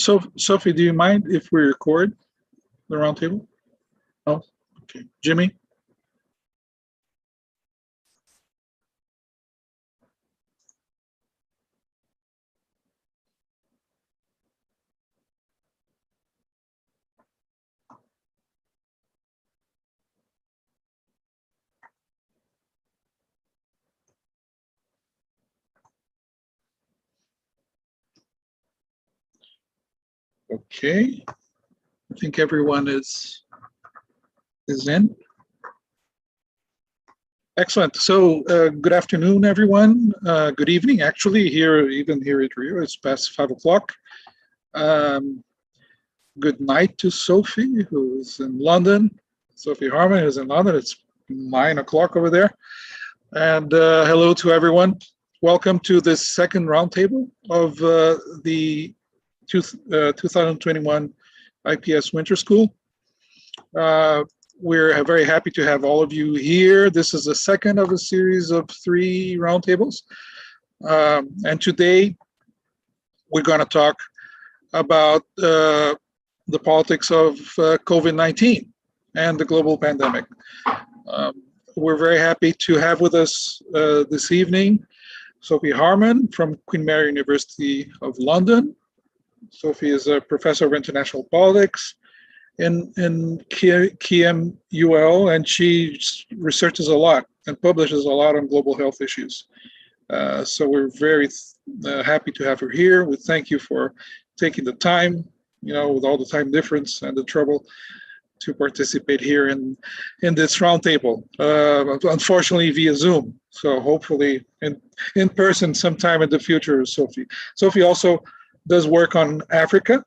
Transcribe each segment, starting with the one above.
So, Sophie, do you mind if we record the roundtable? No? Okay. Jimmy? Okay. I think everyone is in. Excellent. So good afternoon, everyone. Good evening, actually, even here at Rio, it's past 5 o'clock. Good night to Sophie, who's in London. Sophie Harmon, who's in London. It's 9 o'clock over there. And hello to everyone. Welcome to this second roundtable of the 2021 IPS Winter School. We're very happy to have all of you here. This is the second of a series of 3 roundtables. And today we're going to talk about the politics of COVID-19 and the global pandemic. We're very happy to have with us this evening Sophie Harmon from Queen Mary University of London. Sophie is a professor of international politics in QMUL, and she researches a lot and publishes a lot on global health issues. So we're very happy to have her here. We thank you for taking the time, with all the time difference and the trouble, to participate here in this roundtable. Unfortunately, via Zoom. So hopefully in person sometime in the future, Sophie. Sophie also does work on Africa,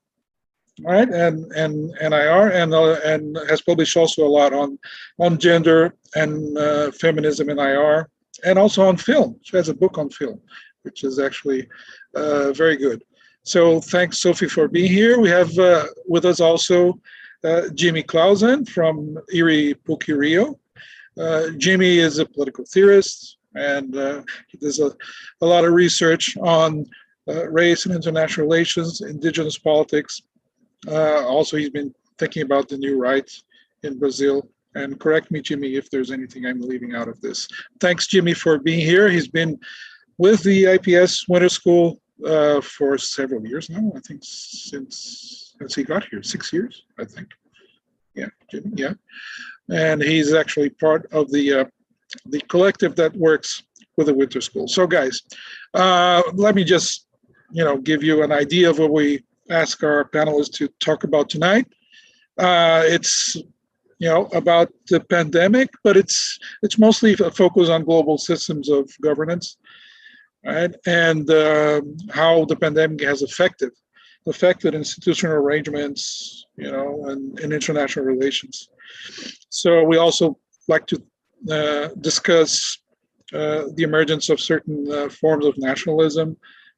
right, and NIR, and has published also a lot on gender and feminism in IR, and also on film. She has a book on film, which is actually very good. So thanks, Sophie, for being here. We have with us also Jimmy Clausen from PUC-Rio. Jimmy is a political theorist, and he does a lot of research on race and international relations, indigenous politics. Also, he's been thinking about the new right in Brazil. And correct me, Jimmy, if there's anything I'm leaving out of this. Thanks, Jimmy, for being here. He's been with the IPS Winter School for several years now. I think since he got here, 6 years, I think. Yeah, Jimmy, yeah. And he's actually part of the collective that works with the Winter School. So, guys, let me just give you an idea of what we ask our panelists to talk about tonight. It's about the pandemic, but it's mostly a focus on global systems of governance, right? And how the pandemic has affected institutional arrangements, and international relations. So we also like to discuss the emergence of certain forms of nationalism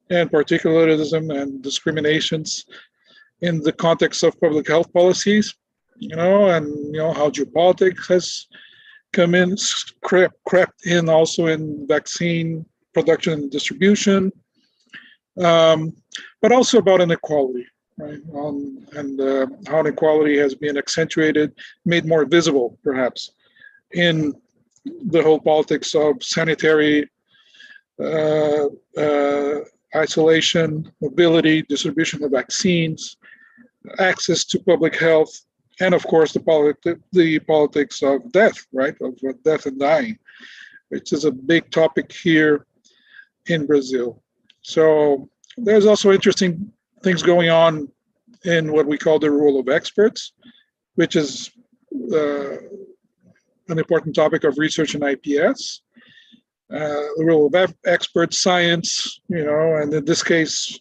and particularism and discriminations in the context of public health policies, and how geopolitics has come in, crept in also in vaccine production and distribution, but also about inequality, right? And how inequality has been accentuated, made more visible, perhaps, in the whole politics of sanitary isolation, mobility, distribution of vaccines, access to public health, and of course the politics of death, right? Of death and dying, which is a big topic here in Brazil. So there's also interesting things going on in what we call the role of experts, which is an important topic of research in IPS. The role of expert science, and in this case,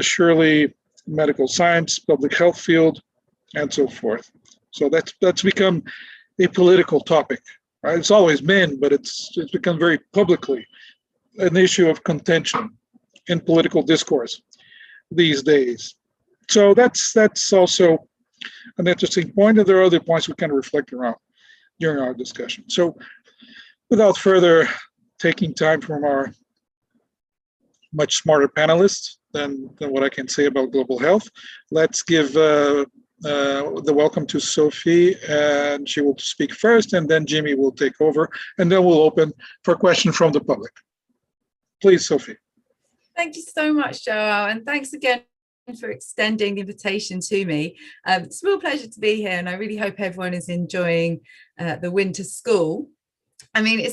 surely medical science, public health field, and so forth. So that's become a political topic, right? It's always been, but it's become very publicly an issue of contention in political discourse these days. So that's also an interesting point, and there are other points we can reflect around during our discussion. So without further taking time from our much smarter panelists, than what I can say about global health. Let's give the welcome to Sophie, and she will speak first, and then Jimmy will take over, and then we'll open for questions from the public. Please, Sophie. Thank you so much, Joao, and thanks again for extending the invitation to me. It's a real pleasure to be here, and I really hope everyone is enjoying the winter school. I mean,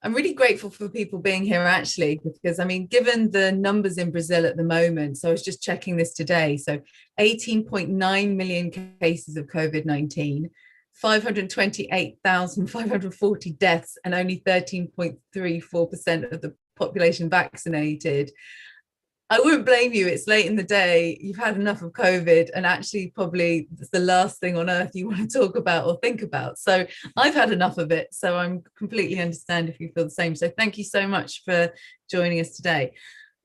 I'm really grateful for people being here actually, because I mean, given the numbers in Brazil at the moment, so I was just checking this today, so 18.9 million cases of COVID-19, 528,540 deaths, and only 13.34% of the population vaccinated. I wouldn't blame you. It's late in the day. You've had enough of COVID, and actually probably it's the last thing on earth you want to talk about or think about. So I've had enough of it. So I'm completely understand if you feel the same. So thank you so much for joining us today.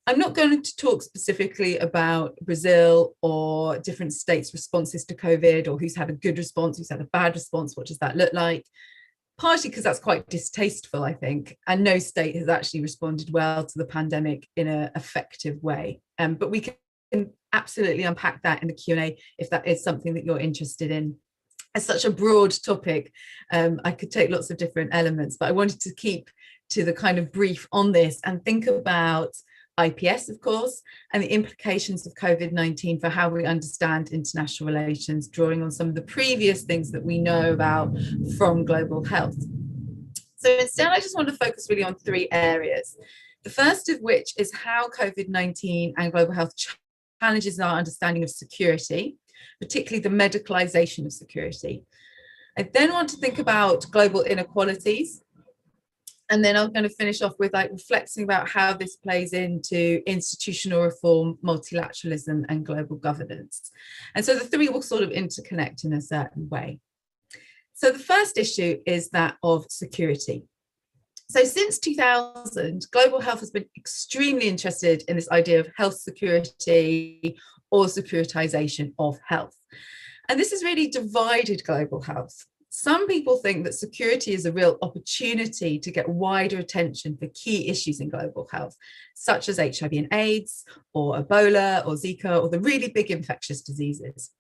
I'm not going to talk specifically about Brazil or different states' responses to COVID, or who's had a good response, who's had a bad response, what does that look like? Partially because that's quite distasteful, I think, and no state has actually responded well to the pandemic in an effective way. But we can absolutely unpack that in the Q&A if that is something that you're interested in. It's such a broad topic. I could take lots of different elements, but I wanted to keep to the kind of brief on this and think about IPS, of course, and the implications of COVID-19 for how we understand international relations, drawing on some of the previous things that we know about from global health. So instead, I just want to focus really on three areas. The first of which is how COVID-19 and global health challenges our understanding of security, particularly the medicalization of security. I then want to think about global inequalities. And then I'm going to finish off with reflecting about how this plays into institutional reform, multilateralism, and global governance. And so the three will sort of interconnect in a certain way. So the first issue is that of security. So since 2000, global health has been extremely interested in this idea of health security or securitization of health. And this has really divided global health. Some people think that security is a real opportunity to get wider attention for key issues in global health, such as HIV and AIDS, or Ebola, or Zika, or the really big infectious diseases.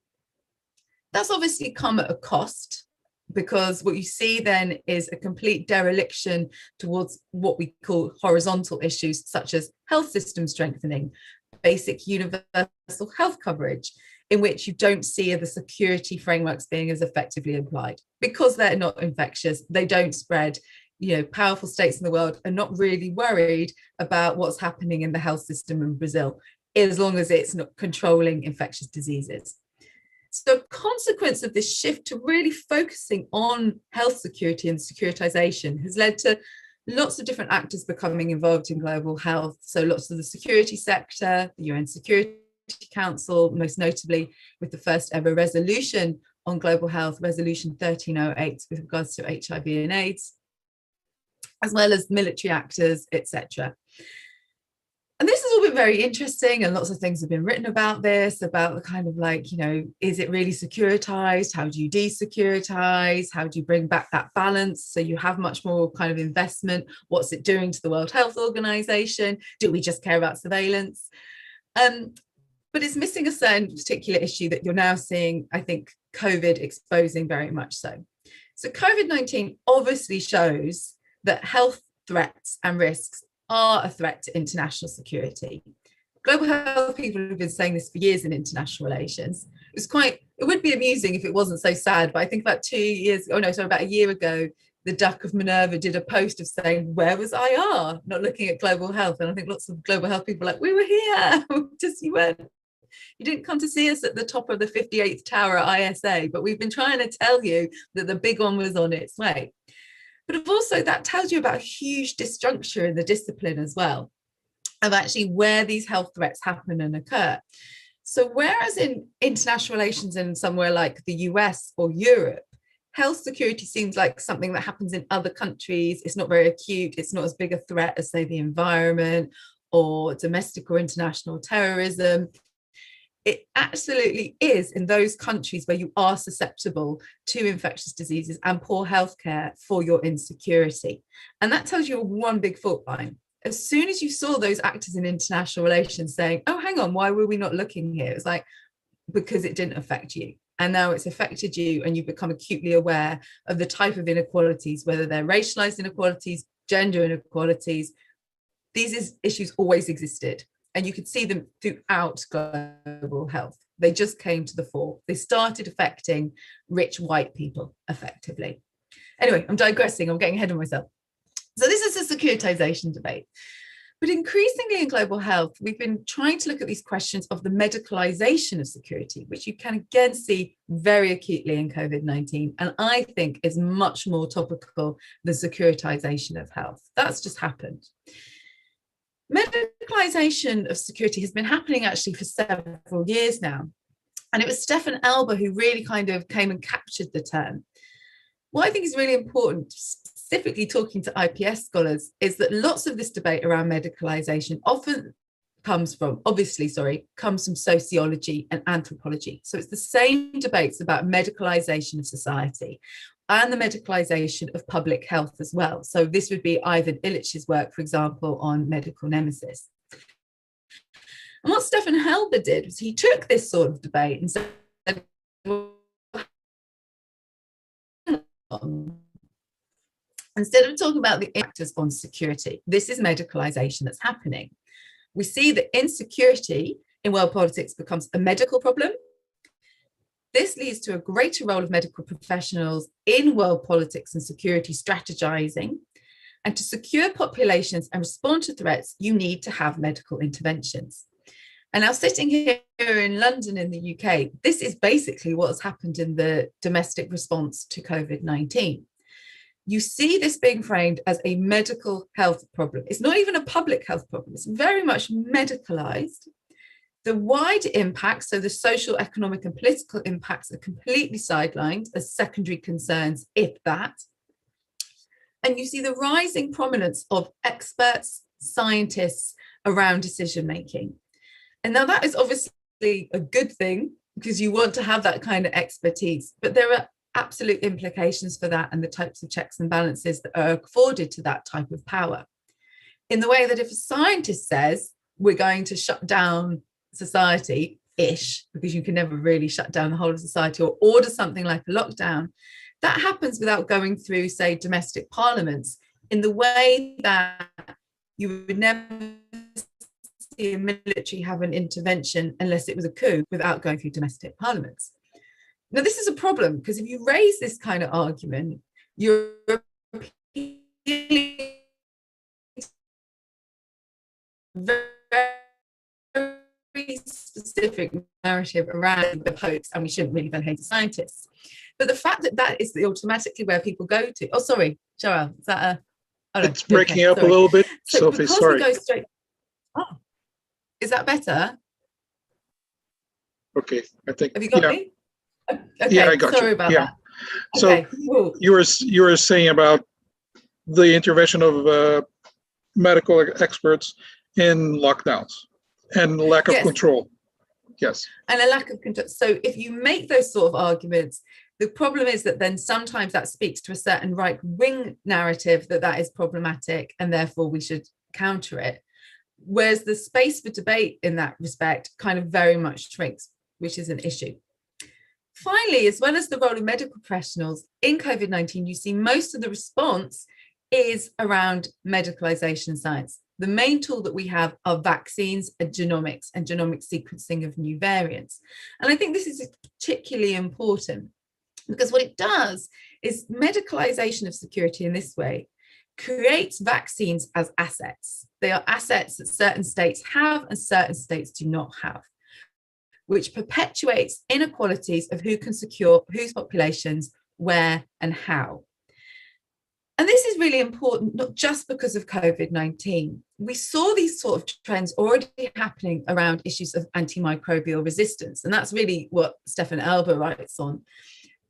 That's obviously come at a cost, because what you see then is a complete dereliction towards what we call horizontal issues, such as health system strengthening, basic universal health coverage, in which you don't see the security frameworks being as effectively applied. Because they're not infectious, they don't spread. Powerful states in the world are not really worried about what's happening in the health system in Brazil, as long as it's not controlling infectious diseases. So a consequence of this shift to really focusing on health security and securitization has led to lots of different actors becoming involved in global health. So lots of the security sector, the UN Security Council, most notably with the first ever resolution on global health, Resolution 1308, with regards to HIV and AIDS, as well as military actors, etc. And this has all been very interesting, and lots of things have been written about this, about the kind of is it really securitized? How do you desecuritize? How do you bring back that balance so you have much more kind of investment? What's it doing to the World Health Organization? Do we just care about surveillance? But it's missing a certain particular issue that you're now seeing, I think, COVID exposing very much so. So COVID-19 obviously shows that health threats and risks are a threat to international security. Global health people have been saying this for years in international relations. It would be amusing if it wasn't so sad, but I think about about a year ago, the Duck of Minerva did a post of saying, where was IR? Not looking at global health. And I think lots of global health people are like, we were here, just you didn't come to see us at the top of the 58th tower at ISA, but we've been trying to tell you that the big one was on its way. But also that tells you about a huge disjuncture in the discipline as well, of actually where these health threats happen and occur. So whereas in international relations in somewhere like the US or Europe, health security seems like something that happens in other countries, it's not very acute, it's not as big a threat as, say, the environment or domestic or international terrorism. It absolutely is in those countries where you are susceptible to infectious diseases and poor healthcare for your insecurity. And that tells you one big fault line. as soon as you saw those actors in international relations saying, oh, hang on, why were we not looking here? It's like, because it didn't affect you. And now it's affected you, and you've become acutely aware of the type of inequalities, whether they're racialized inequalities, gender inequalities. These issues always existed, and you could see them throughout global health. They just came to the fore. They started affecting rich white people effectively. Anyway, I'm digressing. I'm getting ahead of myself. So this is a securitization debate. But increasingly in global health, we've been trying to look at these questions of the medicalization of security, which you can again see very acutely in COVID-19, and I think is much more topical than securitization of health. That's just happened. Medicalization of security has been happening actually for several years now. And it was Stefan Elber who really kind of came and captured the term. What I think is really important, specifically talking to IPS scholars, is that lots of this debate around medicalization often comes from sociology and anthropology. So it's the same debates about medicalization of society and the medicalization of public health as well. So this would be Ivan Illich's work, for example, on medical nemesis. And what Stefan Elber did was he took this sort of debate and said, instead of talking about the impacts on security, this is medicalization that's happening. We see that insecurity in world politics becomes a medical problem. This leads to a greater role of medical professionals in world politics and security strategizing. And to secure populations and respond to threats, you need to have medical interventions. And now, sitting here in London in the UK, this is basically what's happened in the domestic response to COVID-19. You see this being framed as a medical health problem. It's not even a public health problem. It's very much medicalized. The wider impacts, so the social, economic, and political impacts, are completely sidelined as secondary concerns, if that. And you see the rising prominence of experts, scientists around decision-making. And now that is obviously a good thing, because you want to have that kind of expertise, but there are absolute implications for that and the types of checks and balances that are afforded to that type of power. In the way that if a scientist says we're going to shut down society-ish, because you can never really shut down the whole of society, or order something like a lockdown, that happens without going through, say, domestic parliaments, in the way that you would never see a military have an intervention unless it was a coup without going through domestic parliaments. Now, this is a problem, because if you raise this kind of argument, you're appealing very specific narrative around the hoax, and we shouldn't really then hate scientists. But the fact that that is automatically where people go to. Oh, sorry, Joel, is that a? Oh, no, it's breaking up sorry. a little bit, So Sophie. Sorry. We go straight. Oh, is that better? Okay, I think. Have you got me? Okay, yeah, I got sorry you. about Yeah. that. So Okay, cool. you were saying about the intervention of medical experts in lockdowns and lack of control. Yes. And a lack of control. So if you make those sort of arguments, the problem is that then sometimes that speaks to a certain right-wing narrative that is problematic, and therefore we should counter it. Whereas the space for debate in that respect kind of very much shrinks, which is an issue. Finally, as well as the role of medical professionals in COVID-19, you see most of the response is around medicalization science. The main tool that we have are vaccines and genomics sequencing of new variants. And I think this is particularly important, because what it does is medicalization of security in this way creates vaccines as assets. They are assets that certain states have and certain states do not have, which perpetuates inequalities of who can secure whose populations, where and how. And this is really important, not just because of COVID-19. We saw these sort of trends already happening around issues of antimicrobial resistance, and that's really what Stefan Elber writes on.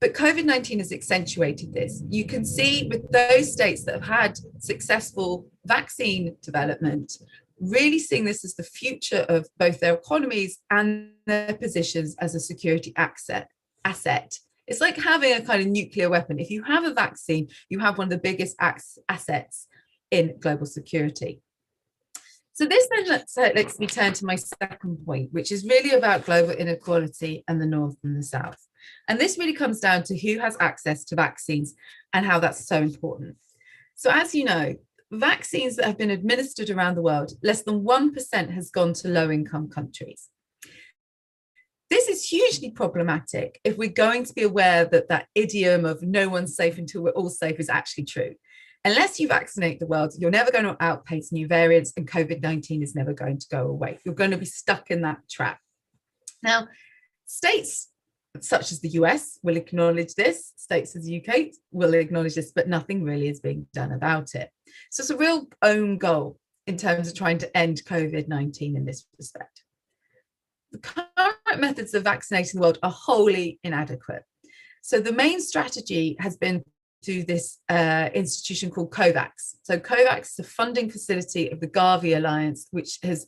But COVID-19 has accentuated this. You can see with those states that have had successful vaccine development, really seeing this as the future of both their economies and their positions as a security asset. It's like having a kind of nuclear weapon. If you have a vaccine, you have one of the biggest assets in global security. So this then lets me turn to my second point, which is really about global inequality and the North and the South. And this really comes down to who has access to vaccines and how that's so important. So as you know, vaccines that have been administered around the world, less than 1% has gone to low-income countries. This is hugely problematic if we're going to be aware that that idiom of no one's safe until we're all safe is actually true. Unless you vaccinate the world, you're never going to outpace new variants, and COVID-19 is never going to go away. You're going to be stuck in that trap. Now, states such as the US will acknowledge this, states as the UK will acknowledge this, but nothing really is being done about it. So it's a real own goal in terms of trying to end COVID-19 in this respect. The current methods of vaccinating the world are wholly inadequate. So the main strategy has been through this institution called COVAX. So COVAX is a funding facility of the Gavi Alliance, which has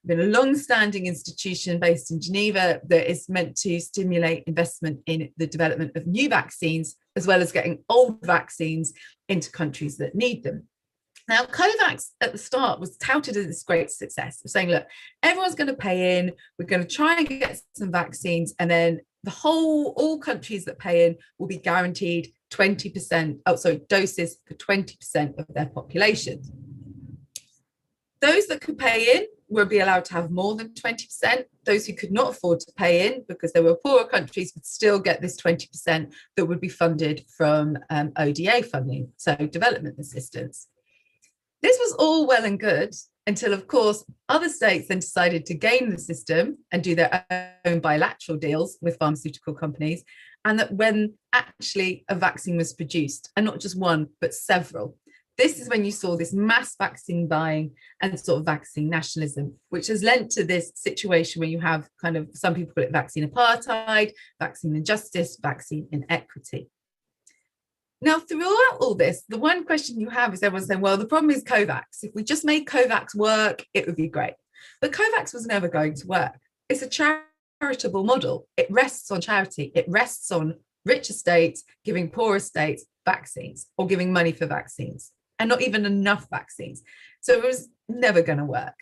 been a long-standing institution based in Geneva that is meant to stimulate investment in the development of new vaccines, as well as getting old vaccines into countries that need them. Now, COVAX at the start was touted as this great success of saying, look, everyone's going to pay in, we're going to try and get some vaccines, and then all countries that pay in will be guaranteed 20%, doses for 20% of their population. Those that could pay in will be allowed to have more than 20%. Those who could not afford to pay in because they were poorer countries would still get this 20% that would be funded from ODA funding, so development assistance. This was all well and good until, of course, other states then decided to game the system and do their own bilateral deals with pharmaceutical companies, and that when actually a vaccine was produced, and not just one, but several, this is when you saw this mass vaccine buying and sort of vaccine nationalism, which has led to this situation where you have kind of, some people call it vaccine apartheid, vaccine injustice, vaccine inequity. Now, throughout all this, the one question you have is everyone saying, well, the problem is COVAX. If we just made COVAX work, it would be great. But COVAX was never going to work. It's a charitable model. It rests on charity. It rests on richer states giving poorer states vaccines or giving money for vaccines, and not even enough vaccines. So it was never going to work.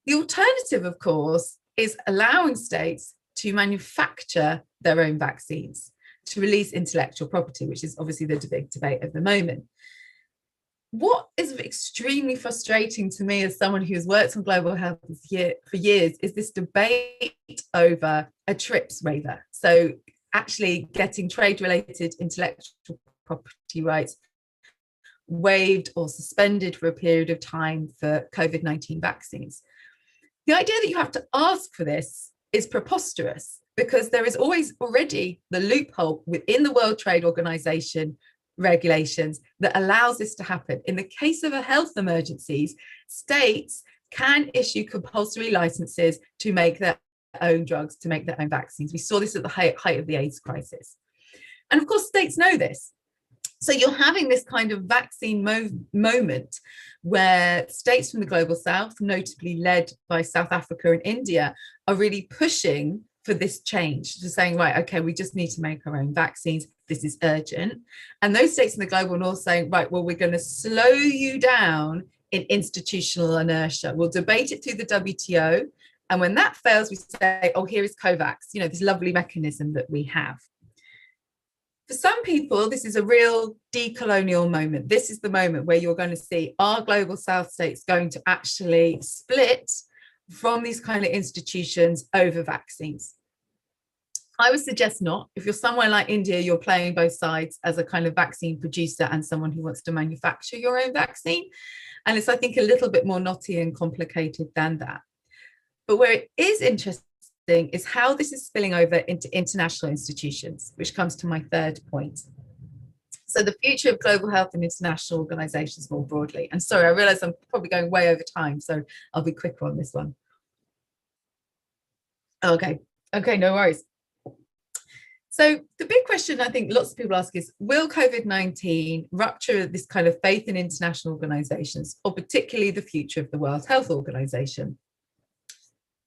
The alternative, of course, is allowing states to manufacture their own vaccines, to release intellectual property, which is obviously the big debate at the moment. What is extremely frustrating to me as someone who's worked on global health for years is this debate over a TRIPS waiver. So actually getting trade-related intellectual property rights waived or suspended for a period of time for COVID-19 vaccines. The idea that you have to ask for this is preposterous, because there is always already the loophole within the World Trade Organization regulations that allows this to happen. In the case of a health emergencies, states can issue compulsory licenses to make their own drugs, to make their own vaccines. We saw this at the height of the AIDS crisis. And of course, states know this. So you're having this kind of vaccine moment where states from the global south, notably led by South Africa and India, are really pushing for this change, to saying, right, okay, we just need to make our own vaccines. This is urgent. And those states in the global north saying, right, well, we're going to slow you down in institutional inertia. We'll debate it through the WTO. And when that fails, we say, oh, here is COVAX, this lovely mechanism that we have. For some people, this is a real decolonial moment. This is the moment where you're going to see our global south states going to actually split from these kind of institutions over vaccines. I would suggest not. If you're somewhere like India, you're playing both sides as a kind of vaccine producer and someone who wants to manufacture your own vaccine. And it's, I think, a little bit more knotty and complicated than that. But where it is interesting is how this is spilling over into international institutions, which comes to my third point. So the future of global health and international organizations more broadly. And sorry, I realize I'm probably going way over time, so I'll be quicker on this one. Okay, no worries. So the big question I think lots of people ask is, will COVID-19 rupture this kind of faith in international organizations, or particularly the future of the World Health Organization?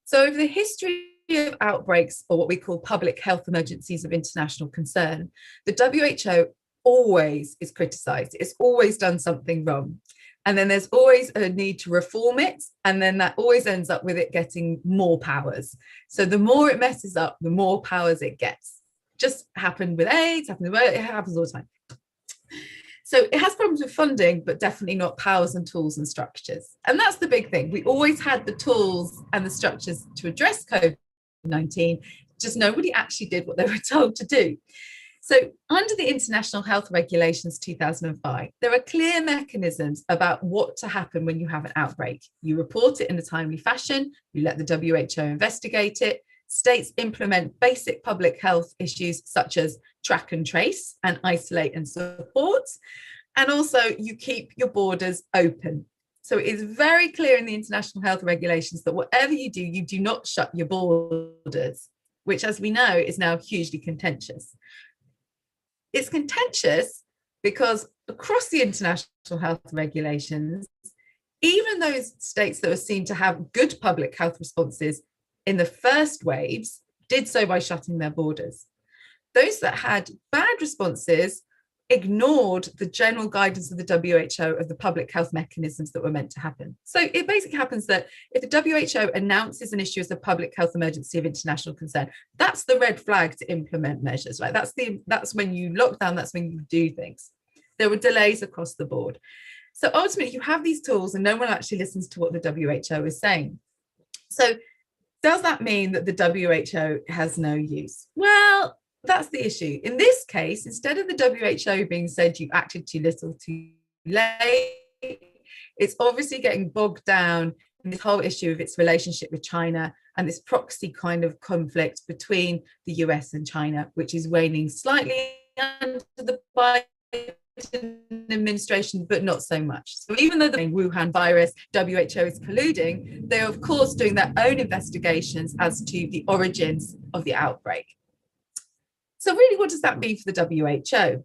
So over the history of outbreaks, or what we call public health emergencies of international concern, the WHO always is criticized. It's always done something wrong. And then there's always a need to reform it. And then that always ends up with it getting more powers. So the more it messes up, the more powers it gets. Just happened with AIDS, it happens all the time. So it has problems with funding, but definitely not powers and tools and structures. And that's the big thing. We always had the tools and the structures to address COVID-19, just nobody actually did what they were told to do. So under the International Health Regulations 2005, there are clear mechanisms about what to happen when you have an outbreak. You report it in a timely fashion, you let the WHO investigate it, states implement basic public health issues such as track and trace and isolate and support, and also you keep your borders open. So it is very clear in the International Health Regulations that whatever you do not shut your borders, which, as we know, is now hugely contentious. It's contentious because across the international health regulations, even those states that were seen to have good public health responses in the first waves did so by shutting their borders. Those that had bad responses ignored the general guidance of the WHO of the public health mechanisms that were meant to happen. So it basically happens that if the WHO announces an issue as a public health emergency of international concern, that's the red flag to implement measures, right? That's when you lock down, that's when you do things. There were delays across the board. So ultimately you have these tools and no one actually listens to what the WHO is saying. So does that mean that the WHO has no use? Well, that's the issue. In this case, instead of the WHO being said you acted too little, too late, it's obviously getting bogged down in this whole issue of its relationship with China and this proxy kind of conflict between the US and China, which is waning slightly under the Biden administration, but not so much. So even though the Wuhan virus, WHO is colluding, they're of course doing their own investigations as to the origins of the outbreak. So really, what does that mean for the WHO?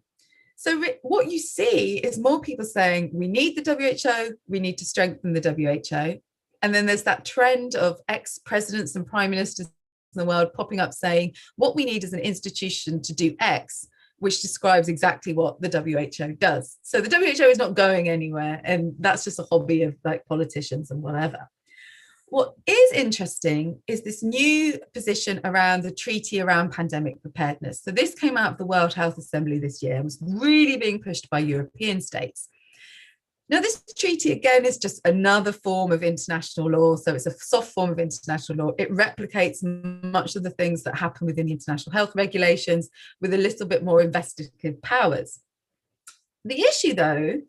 So what you see is more people saying, we need the WHO, we need to strengthen the WHO. And then there's that trend of ex-presidents and prime ministers in the world popping up saying, what we need is an institution to do X, which describes exactly what the WHO does. So the WHO is not going anywhere, and that's just a hobby of like politicians and whatever. What is interesting is this new position around the treaty around pandemic preparedness. So this came out of the World Health Assembly this year and was really being pushed by European states. Now, this treaty, again, is just another form of international law. So it's a soft form of international law. It replicates much of the things that happen within the international health regulations with a little bit more investigative powers. The issue, though,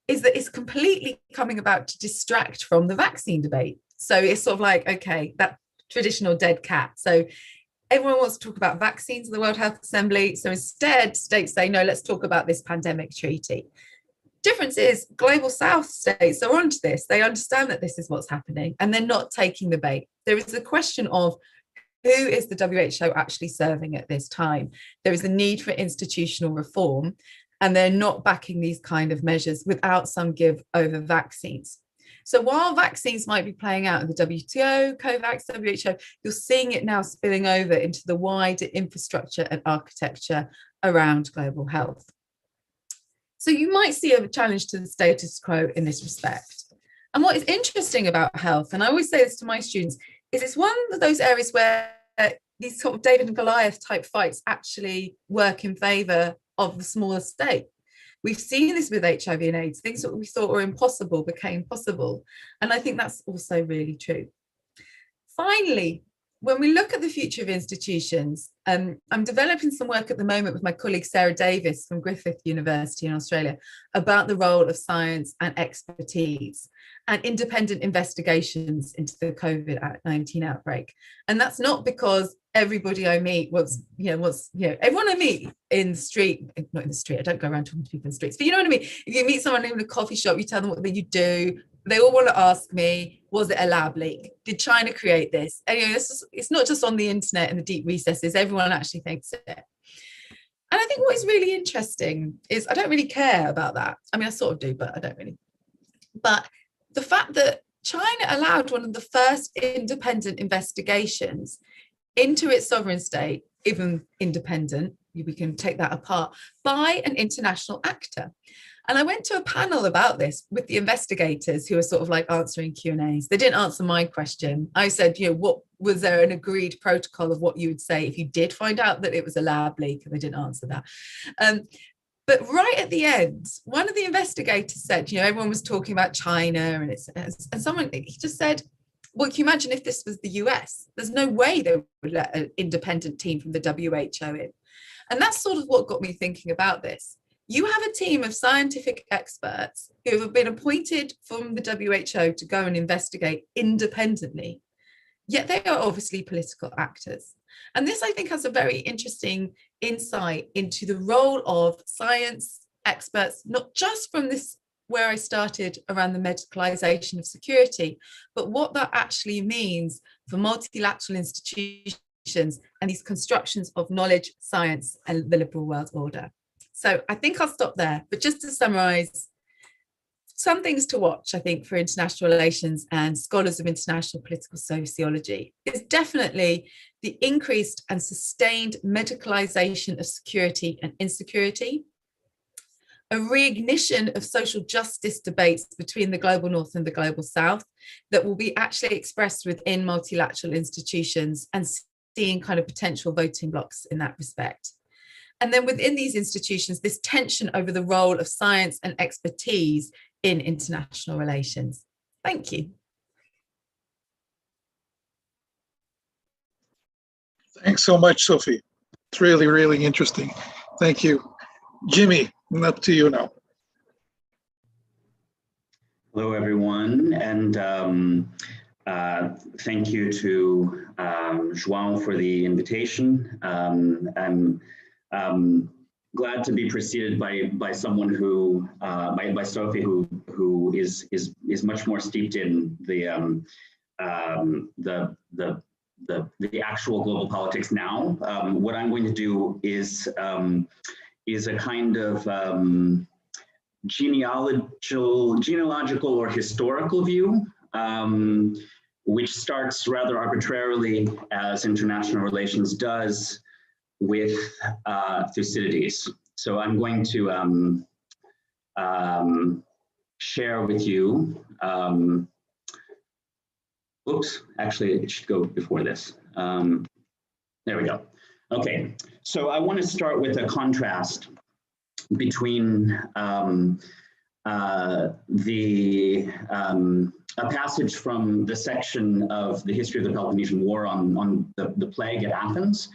is that it's completely coming about to distract from the vaccine debate. So it's sort of like, okay, that traditional dead cat. So everyone wants to talk about vaccines in the World Health Assembly. So instead, states say, no, let's talk about this pandemic treaty. Difference is global South states are onto this. They understand that this is what's happening and they're not taking the bait. There is a question of who is the WHO actually serving at this time? There is a need for institutional reform and they're not backing these kind of measures without some give over vaccines. So while vaccines might be playing out in the WTO, COVAX, WHO, you're seeing it now spilling over into the wider infrastructure and architecture around global health. So you might see a challenge to the status quo in this respect. And what is interesting about health, and I always say this to my students, is it's one of those areas where these sort of David and Goliath type fights actually work in favour of the smaller state. We've seen this with HIV and AIDS. Things that we thought were impossible became possible. And I think that's also really true. Finally, when we look at the future of institutions, I'm developing some work at the moment with my colleague Sarah Davis from Griffith University in Australia about the role of science and expertise and independent investigations into the COVID-19 outbreak. And that's not because everybody I meet everyone I meet in the street, not in the street, I don't go around talking to people in the streets, but you know what I mean? If you meet someone in a coffee shop, you tell them what you do, they all want to ask me, was it a lab leak? Did China create this? Anyway, it's not just on the internet and the deep recesses, everyone actually thinks it. And I think what is really interesting is I don't really care about that. I mean, I sort of do, but I don't really. But the fact that China allowed one of the first independent investigations into its sovereign state, even independent, we can take that apart, by an international actor. And I went to a panel about this with the investigators who were sort of like answering Q&As. They didn't answer my question. I said, what was there an agreed protocol of what you would say if you did find out that it was a lab leak? And they didn't answer that. But right at the end, one of the investigators said, everyone was talking about China and someone, he just said, well, can you imagine if this was the US? There's no way they would let an independent team from the WHO in. And that's sort of what got me thinking about this. You have a team of scientific experts who have been appointed from the WHO to go and investigate independently, yet they are obviously political actors. And this, I think, has a very interesting insight into the role of science experts, not just from this, where I started around the medicalization of security, but what that actually means for multilateral institutions and these constructions of knowledge, science, and the liberal world order. So I think I'll stop there. But just to summarize, some things to watch, I think, for international relations and scholars of international political sociology is definitely the increased and sustained medicalization of security and insecurity, a reignition of social justice debates between the global north and the global south that will be actually expressed within multilateral institutions and seeing kind of potential voting blocks in that respect. And then within these institutions, this tension over the role of science and expertise in international relations. Thank you. Thanks so much, Sophie. It's really, really interesting. Thank you. Jimmy, up to you now. Hello, everyone, and thank you to João for the invitation. I'm glad to be preceded by someone who, by Sophie, who is much more steeped in the actual global politics now. What I'm going to do is a kind of genealogical or historical view, which starts rather arbitrarily, as international relations does, with Thucydides. So I'm going to share with you, oops, actually it should go before this. There we go. Okay, so I want to start with a contrast between a passage from the section of the history of the Peloponnesian War on the plague at Athens,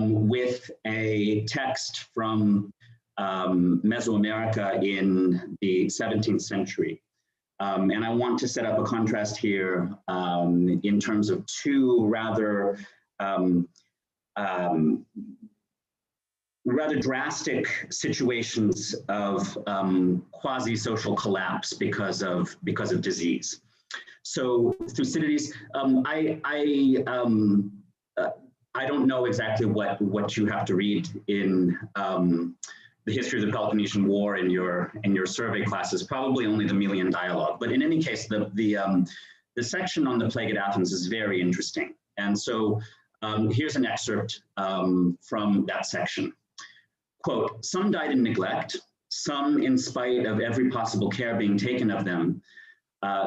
with a text from Mesoamerica in the 17th century. And I want to set up a contrast here in terms of two rather drastic situations of quasi-social collapse because of disease. So Thucydides, I don't know exactly what you have to read in the history of the Peloponnesian War in your survey classes, probably only the Melian dialogue. But in any case, the section on the plague at Athens is very interesting. And so here's an excerpt from that section. Quote, "Some died in neglect, some in spite of every possible care being taken of them.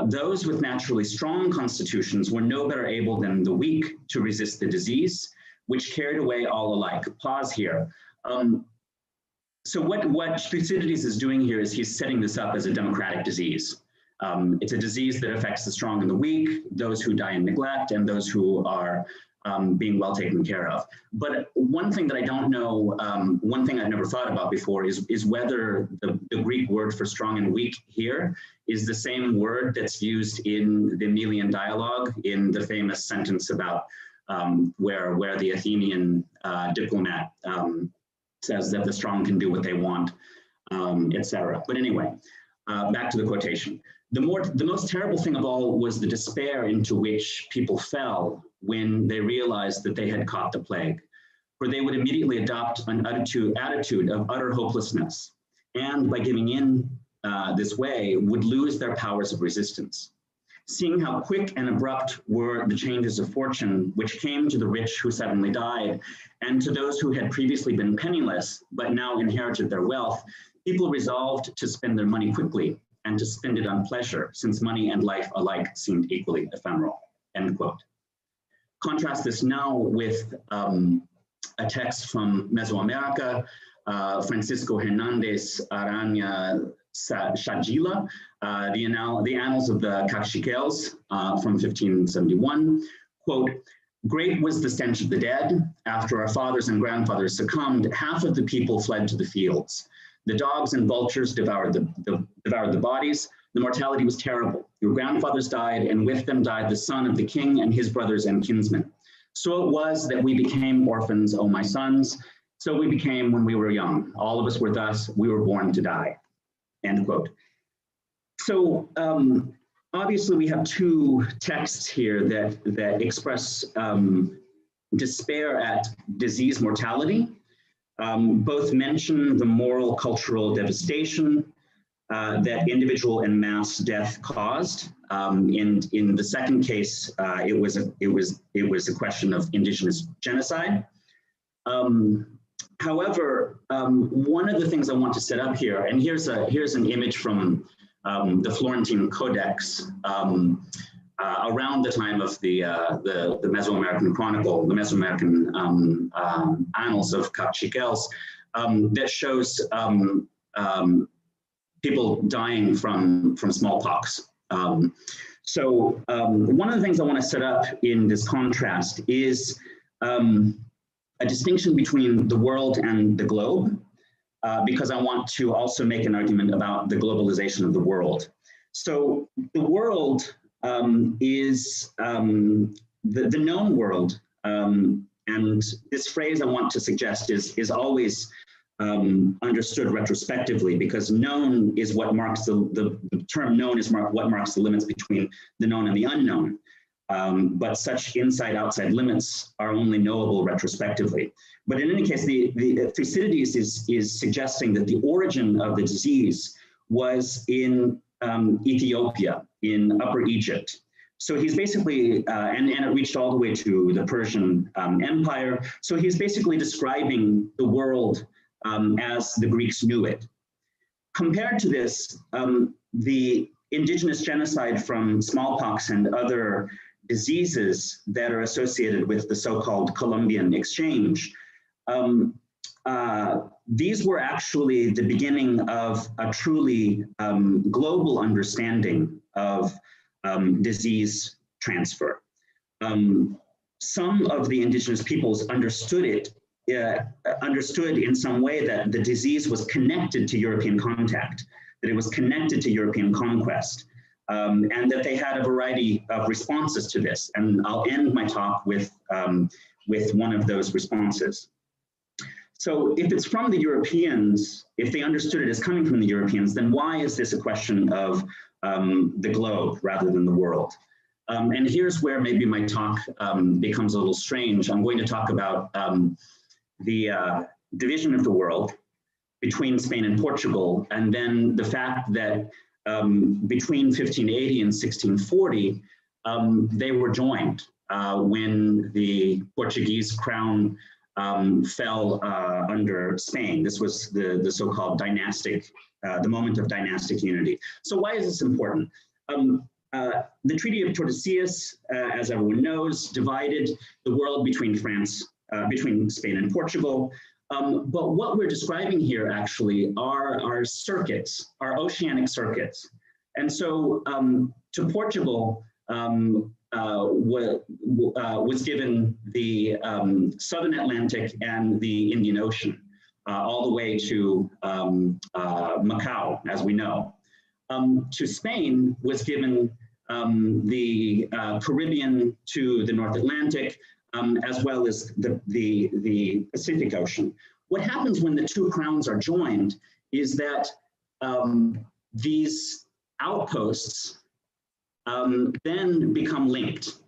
Those with naturally strong constitutions were no better able than the weak to resist the disease, which carried away all alike." Pause here. So what Thucydides is doing here is he's setting this up as a democratic disease. It's a disease that affects the strong and the weak, those who die in neglect, and those who are being well taken care of. But one thing that I don't know, one thing I've never thought about before is whether the Greek word for strong and weak here is the same word that's used in the Melian dialogue in the famous sentence about where the Athenian diplomat says that the strong can do what they want, etc. But anyway, back to the quotation. The most terrible thing of all was the despair into which people fell when they realized that they had caught the plague, for they would immediately adopt an attitude of utter hopelessness, and by giving in this way would lose their powers of resistance. seeing how quick and abrupt were the changes of fortune which came to the rich who suddenly died, and to those who had previously been penniless but now inherited their wealth, people resolved to spend their money quickly and to spend it on pleasure, since money and life alike seemed equally ephemeral, end quote. Contrast this now with a text from Mesoamerica, Francisco Hernandez Arana Shagila, the Annals of the Caciques from 1571, quote, "Great was the stench of the dead. After our fathers and grandfathers succumbed, half of the people fled to the fields. The dogs and vultures devoured the bodies. The mortality was terrible. Your grandfathers died, and with them died the son of the king and his brothers and kinsmen. So it was that we became orphans, O my sons. So we became when we were young. All of us were thus, we were born to die," end quote. So obviously we have two texts here that express despair at disease mortality. Both mention the moral, cultural devastation that individual and mass death caused. In the second case, it was a question of indigenous genocide. However, one of the things I want to set up here, and here's an image from the Florentine Codex around the time of the Mesoamerican Chronicle, the Mesoamerican Annals of Caciques, that shows people dying from smallpox. So one of the things I want to set up in this contrast is a distinction between the world and the globe, because I want to also make an argument about the globalization of the world. So the world is the known world, and this phrase I want to suggest is always understood retrospectively, because known is what marks the term known is what marks the limits between the known and the unknown. But such inside-outside limits are only knowable retrospectively. But in any case, the Thucydides is suggesting that the origin of the disease was in Ethiopia, in Upper Egypt. So he's basically, and it reached all the way to the Persian Empire. So he's basically describing the world as the Greeks knew it. Compared to this, the indigenous genocide from smallpox and other diseases that are associated with the so-called Columbian exchange, these were actually the beginning of a truly global understanding of disease transfer. Some of the indigenous peoples understood in some way that the disease was connected to European contact, that it was connected to European conquest, and that they had a variety of responses to this. And I'll end my talk with one of those responses. So if it's from the Europeans, if they understood it as coming from the Europeans, then why is this a question of the globe rather than the world? And here's where maybe my talk becomes a little strange. I'm going to talk about the division of the world between Spain and Portugal, and then the fact that between 1580 and 1640, they were joined when the Portuguese crown fell under Spain. This was the so-called dynastic, the moment of dynastic unity. So why is this important? The Treaty of Tordesillas, as everyone knows, divided the world between between Spain and Portugal. But what we're describing here actually are our circuits, our oceanic circuits. And so to Portugal was given the Southern Atlantic and the Indian Ocean, all the way to Macau, as we know. To Spain was given the Caribbean to the North Atlantic, as well as the Pacific Ocean. What happens when the two crowns are joined is that these outposts then become linked.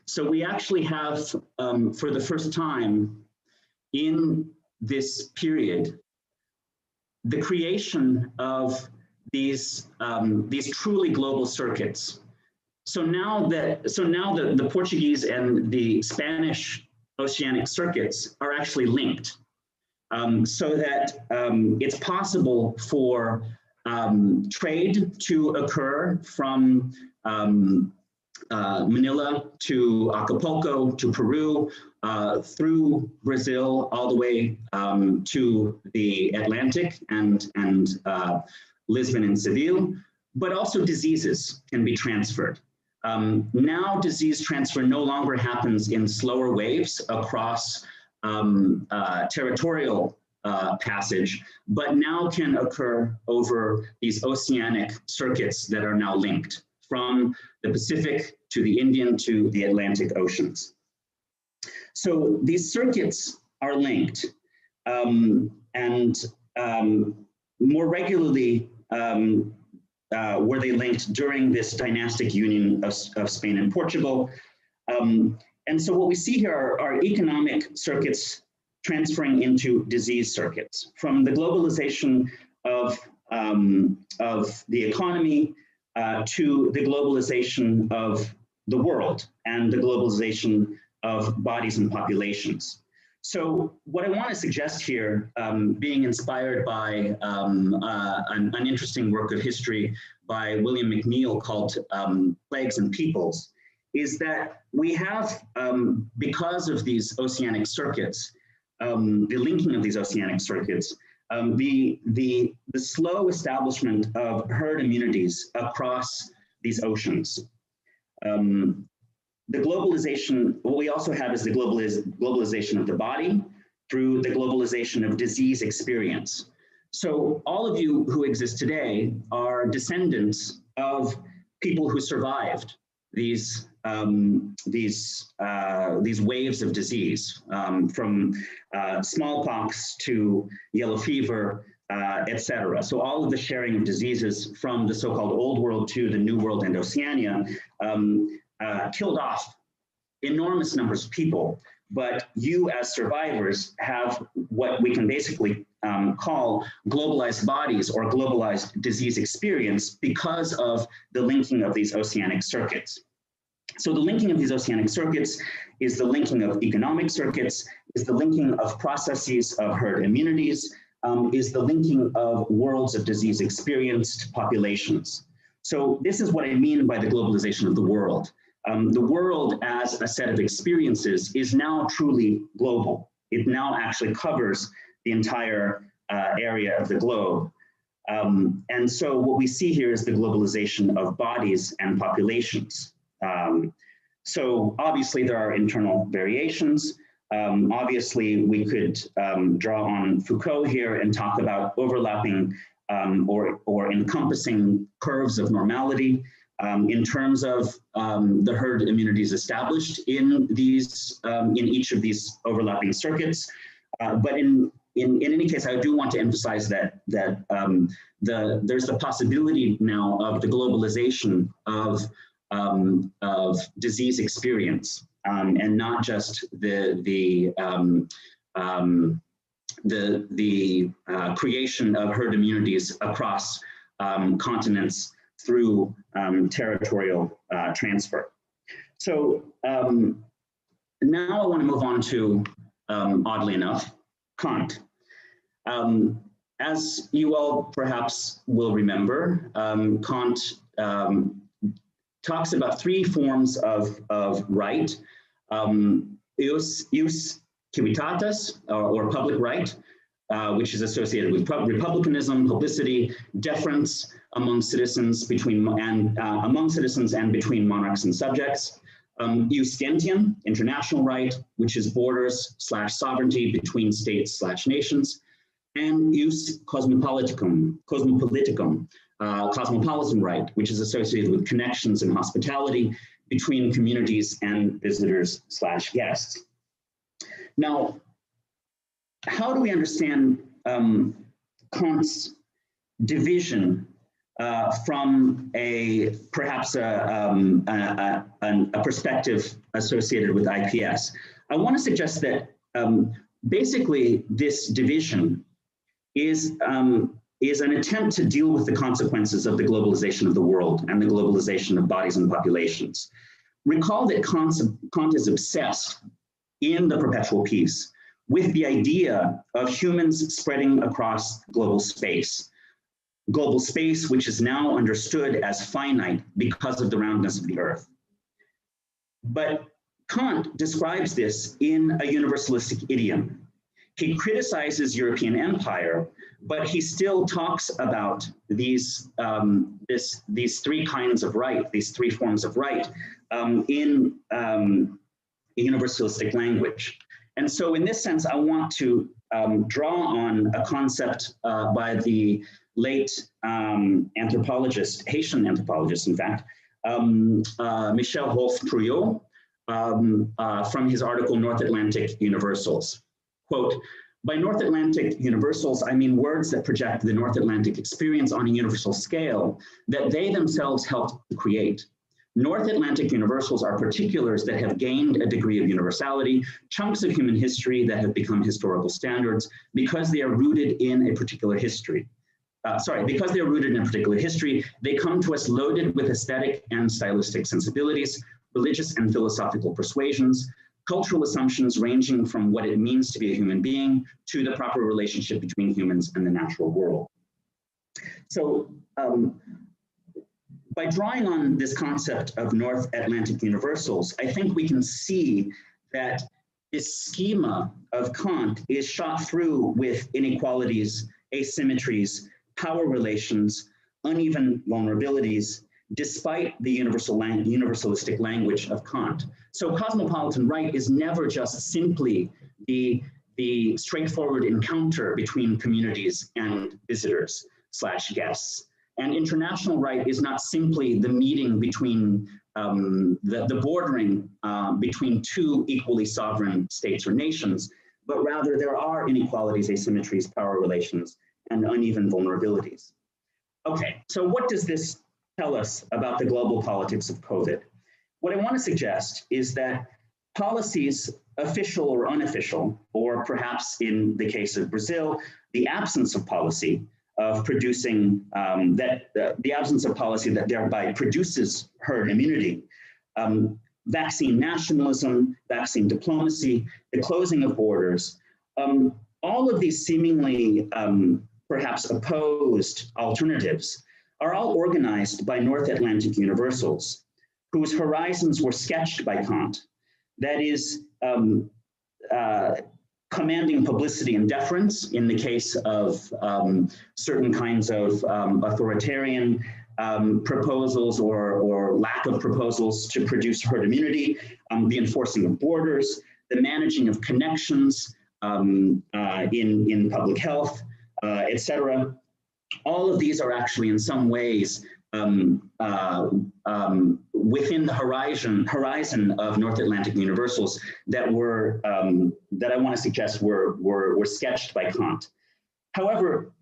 So we actually have, for the first time in this period, the creation of these truly global circuits So now the Portuguese and the Spanish oceanic circuits are actually linked, so that it's possible for trade to occur from Manila to Acapulco to Peru, through Brazil, all the way to the Atlantic and Lisbon and Seville, but also diseases can be transferred. Now disease transfer no longer happens in slower waves across territorial passage, but now can occur over these oceanic circuits that are now linked from the Pacific to the Indian to the Atlantic Oceans. So these circuits are linked, and more regularly were they linked during this dynastic union of Spain and Portugal. And so what we see here are economic circuits transferring into disease circuits, from the globalization of the economy to the globalization of the world and the globalization of bodies and populations. So what I want to suggest here, being inspired by an interesting work of history by William McNeill called Plagues and Peoples, is that we have, because of these oceanic circuits, the linking of these oceanic circuits, the slow establishment of herd immunities across these oceans. The globalization, what we also have is the globalization of the body through the globalization of disease experience. So all of you who exist today are descendants of people who survived these waves of disease, from smallpox to yellow fever, etc. So all of the sharing of diseases from the so-called Old World to the New World and Oceania killed off enormous numbers of people, but you as survivors have what we can basically call globalized bodies or globalized disease experience because of the linking of these oceanic circuits. So the linking of these oceanic circuits is the linking of economic circuits, is the linking of processes of herd immunities, is the linking of worlds of disease experienced populations. So this is what I mean by the globalization of the world. The world as a set of experiences is now truly global. It now actually covers the entire area of the globe. And so what we see here is the globalization of bodies and populations. So obviously there are internal variations. Obviously we could draw on Foucault here and talk about overlapping or encompassing curves of normality in terms of the herd immunities established in these in each of these overlapping circuits. But in any case, I do want to emphasize that there's the possibility now of the globalization of disease experience, and not just the creation of herd immunities across continents through territorial transfer. So now I want to move on to, oddly enough, Kant. As you all perhaps will remember, Kant talks about three forms of right: ius civitatis, or public right, which is associated with republicanism, publicity, deference among citizens among citizens and between monarchs and subjects. Ius gentium, international right, which is borders / sovereignty between states / nations. And ius cosmopoliticum, cosmopolitan right, which is associated with connections and hospitality between communities and visitors / guests. Now, how do we understand Kant's division from perhaps a perspective associated with IPS? I want to suggest that basically this division is is an attempt to deal with the consequences of the globalization of the world and the globalization of bodies and populations. Recall that Kant is obsessed in The Perpetual Peace with the idea of humans spreading across global space which is now understood as finite because of the roundness of the earth. But Kant describes this in a universalistic idiom. He criticizes European empire, but he still talks about these three kinds of right, these three forms of right in universalistic language. And so in this sense, I want to draw on a concept by the late anthropologist, Haitian anthropologist, in fact, Michel Rolph-Trouillot, from his article, North Atlantic Universals. Quote, by North Atlantic universals, I mean words that project the North Atlantic experience on a universal scale that they themselves helped to create. North Atlantic universals are particulars that have gained a degree of universality, chunks of human history that have become historical standards because they are rooted in a particular history. Because they are rooted in a particular history, they come to us loaded with aesthetic and stylistic sensibilities, religious and philosophical persuasions, cultural assumptions ranging from what it means to be a human being to the proper relationship between humans and the natural world. So by drawing on this concept of North Atlantic universals, I think we can see that this schema of Kant is shot through with inequalities, asymmetries, power relations, uneven vulnerabilities, despite the universalistic language of Kant. So cosmopolitan right is never just simply the straightforward encounter between communities and visitors / guests. And international right is not simply the meeting between the bordering between two equally sovereign states or nations, but rather there are inequalities, asymmetries, power relations, and uneven vulnerabilities. Okay, so what does this tell us about the global politics of COVID? What I want to suggest is that policies, official or unofficial, or perhaps in the case of Brazil, the absence of policy of producing, the absence of policy that thereby produces herd immunity, vaccine nationalism, vaccine diplomacy, the closing of borders, all of these seemingly perhaps opposed alternatives are all organized by North Atlantic universals, whose horizons were sketched by Kant. That is, commanding publicity and deference in the case of certain kinds of authoritarian proposals or lack of proposals to produce herd immunity, the enforcing of borders, the managing of connections in public health, etc. All of these are actually in some ways within the horizon of North Atlantic universals that were that I want to suggest were sketched by Kant. However,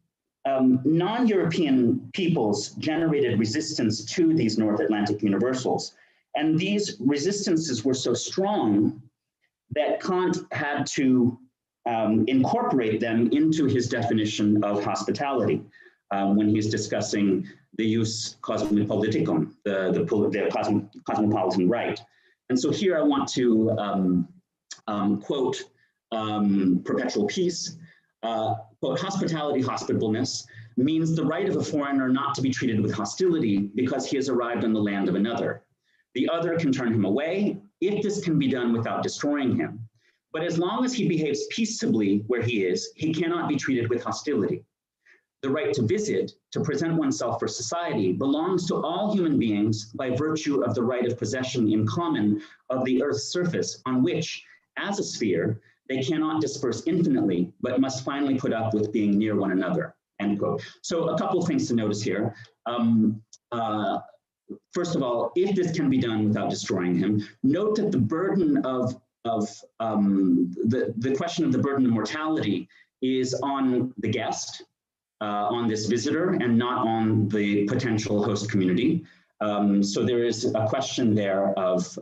non-European peoples generated resistance to these North Atlantic universals, and these resistances were so strong that Kant had to incorporate them into his definition of hospitality when he's discussing the jus cosmopoliticum, the cosmopolitan right. And so here I want to quote Perpetual Peace, quote, hospitality, hospitableness means the right of a foreigner not to be treated with hostility because he has arrived on the land of another. The other can turn him away if this can be done without destroying him. But as long as he behaves peaceably where he is, he cannot be treated with hostility. The right to visit, to present oneself for society, belongs to all human beings by virtue of the right of possession in common of the Earth's surface on which, as a sphere, they cannot disperse infinitely, but must finally put up with being near one another, end quote. So a couple of things to notice here. First of all, if this can be done without destroying him, note that the burden of the question of the burden of mortality is on the guest, on this visitor, and not on the potential host community. So there is a question there of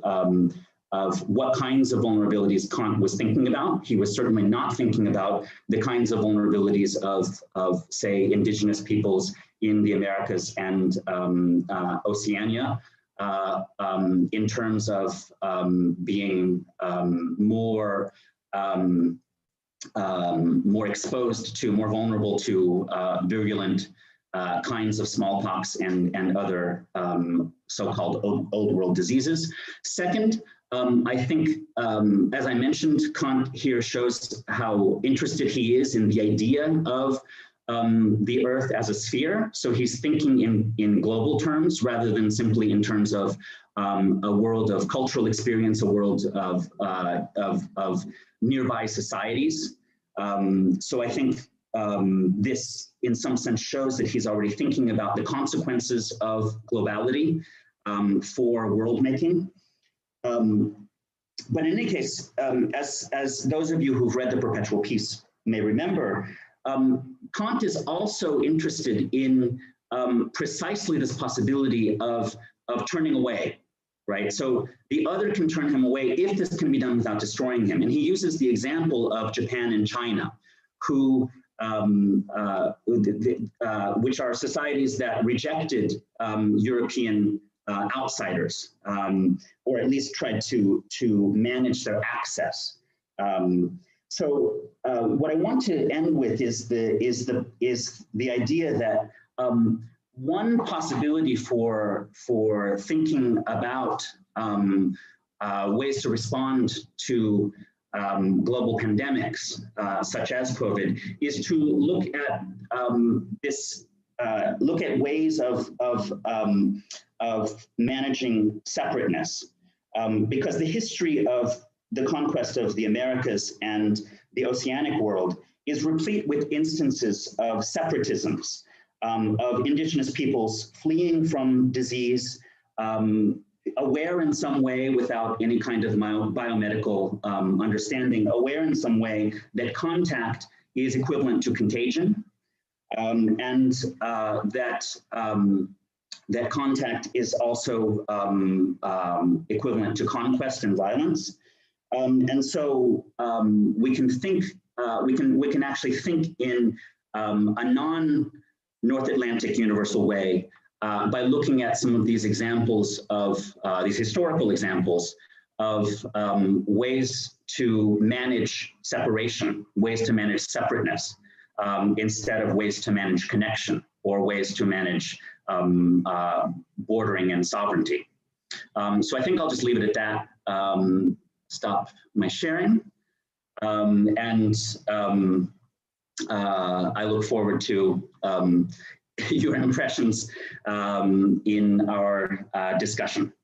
what kinds of vulnerabilities Kant was thinking about. He was certainly not thinking about the kinds of vulnerabilities of say, indigenous peoples in the Americas and Oceania, in terms of being more exposed to, more vulnerable to virulent kinds of smallpox and other so-called old world diseases. Second, I think, as I mentioned, Kant here shows how interested he is in the idea of the Earth as a sphere. So he's thinking in global terms rather than simply in terms of a world of cultural experience, a world of nearby societies. So I think this, in some sense, shows that he's already thinking about the consequences of globality for world making. But in any case, as those of you who've read The Perpetual Peace may remember, Kant is also interested in precisely this possibility of turning away, right? So the other can turn him away if this can be done without destroying him. And he uses the example of Japan and China, who which are societies that rejected European outsiders, or at least tried to manage their access. So what I want to end with is the idea that one possibility for thinking about ways to respond to global pandemics, such as COVID, is to look at look at ways of managing separateness, because the history of the conquest of the Americas and the oceanic world is replete with instances of separatisms, of indigenous peoples fleeing from disease, aware in some way without any kind of biomedical understanding, aware in some way that contact is equivalent to contagion, and that contact is also equivalent to conquest and violence. And so we can think, we can actually think in a non-North Atlantic universal way by looking at some of these examples of, these historical examples of ways to manage separation, ways to manage separateness, instead of ways to manage connection or ways to manage bordering and sovereignty. So I think I'll just leave it at that. Stop my sharing, and I look forward to your impressions in our discussion.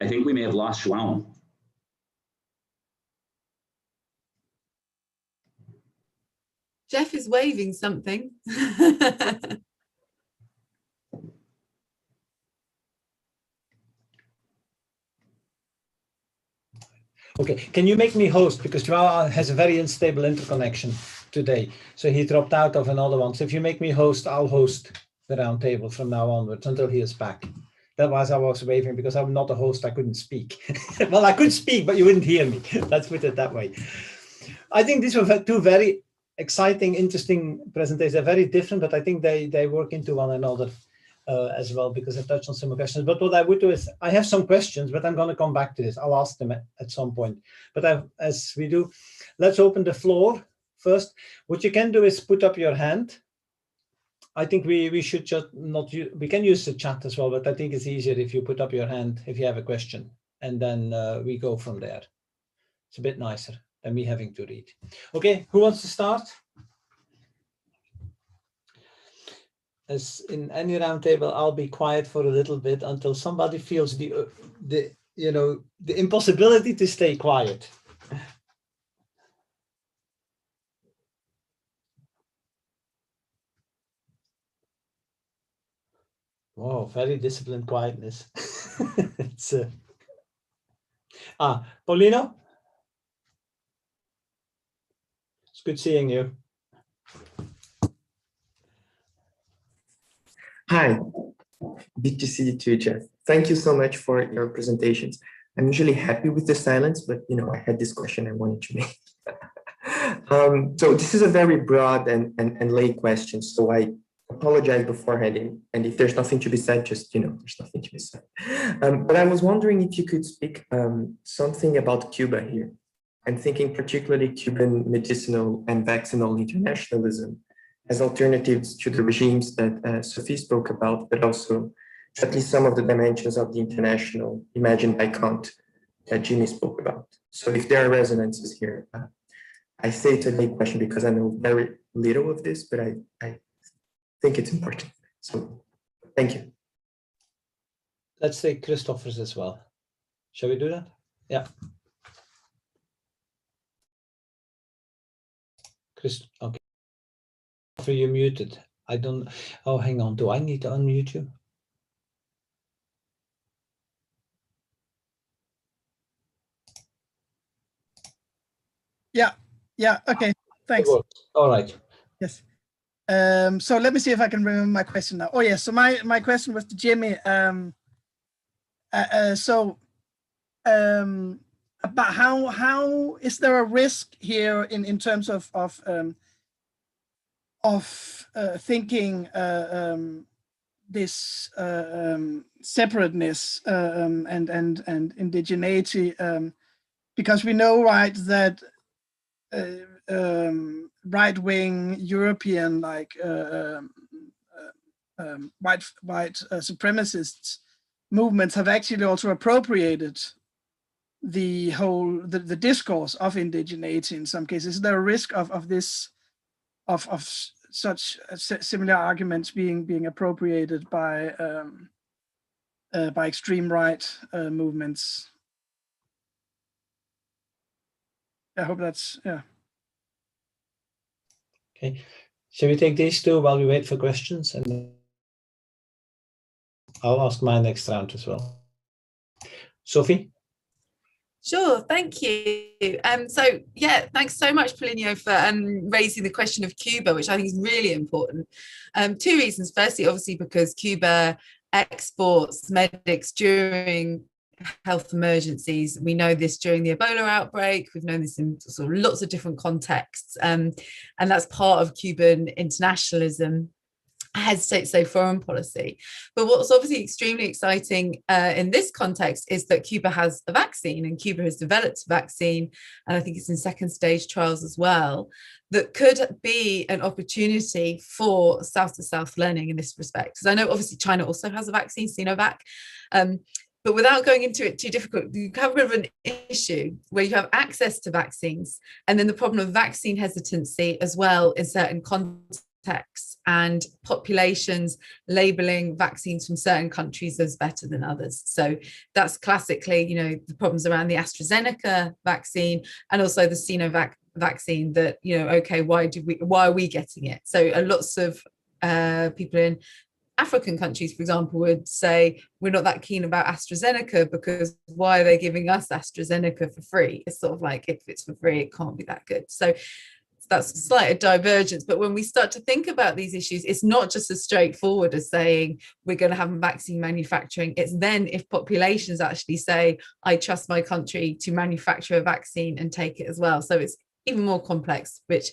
I think we may have lost João. Jeff is waving something. Okay, can you make me host? Because João has a very unstable interconnection today. So he dropped out of another one. So if you make me host, I'll host the roundtable from now onwards until he is back. That was I was waving because I'm not a host, I couldn't speak. Well, I could speak, but you wouldn't hear me. Let's put it that way. I think these were two very exciting, interesting presentations. They're very different, but I think they work into one another as well, because I touched on some questions. But what I would do is, I have some questions, but I'm going to come back to this. I'll ask them at some point. But as we do, let's open the floor first. What you can do is put up your hand. I think we should just not use, we can use the chat as well, but I think it's easier if you put up your hand if you have a question, and then we go from there. It's a bit nicer than me having to read. Okay, who wants to start? As in any roundtable, I'll be quiet for a little bit until somebody feels the impossibility to stay quiet. Wow, very disciplined quietness. It's Paulino? good seeing you. Hi, good to see you too, Jeff. Thank you so much for your presentations. I'm usually happy with the silence, but I had this question I wanted to make. So this is a very broad and lay question, so I apologize beforehand. And if there's nothing to be said, just, there's nothing to be said. But I was wondering if you could speak something about Cuba here. I'm thinking particularly Cuban medicinal and vaccinal internationalism as alternatives to the regimes that Sophie spoke about, but also at least some of the dimensions of the international imagined by Kant that Jimmy spoke about. So if there are resonances here, I say it's a big question because I know very little of this, but I think it's important. So thank you. Let's take Christopher's as well. Shall we do that? Yeah. Chris, okay. Christopher, you muted. I don't, oh, hang on. Do I need to unmute you? Yeah, okay, thanks. All right. Yes. So let me see if I can remember my question now. Oh yes, so my question was to Jimmy. About how is there a risk here in terms of thinking this separateness and indigeneity, because we know, right, that right-wing European, like white supremacists movements have actually also appropriated the whole the discourse of indigeneity in some cases. Is there a risk of this of such similar arguments being appropriated by extreme right movements? I hope that's, yeah. Okay. Shall we take these two while we wait for questions? And I'll ask my next round as well. Sophie? Sure, thank you. So yeah, thanks so much, Polinio, for raising the question of Cuba, which I think is really important. Two reasons. Firstly, obviously, because Cuba exports medics during health emergencies. We know this during the Ebola outbreak. We've known this in sort of lots of different contexts, and that's part of Cuban internationalism. I hesitate to say foreign policy, but what's obviously extremely exciting in this context is that Cuba has a vaccine, and Cuba has developed a vaccine, and I think it's in second stage trials as well, that could be an opportunity for South-to-South learning in this respect. Because I know obviously China also has a vaccine, Sinovac, but without going into it too difficult, you have a bit of an issue where you have access to vaccines, and then the problem of vaccine hesitancy as well in certain contexts, and populations labeling vaccines from certain countries as better than others. So that's classically, the problems around the AstraZeneca vaccine and also the Sinovac vaccine that, okay, why are we getting it? So lots of people in African countries, for example, would say, we're not that keen about AstraZeneca because why are they giving us AstraZeneca for free? It's sort of like, if it's for free, it can't be that good. So that's a slight divergence. But when we start to think about these issues, it's not just as straightforward as saying we're going to have vaccine manufacturing. It's then if populations actually say, I trust my country to manufacture a vaccine and take it as well. So it's even more complex, which,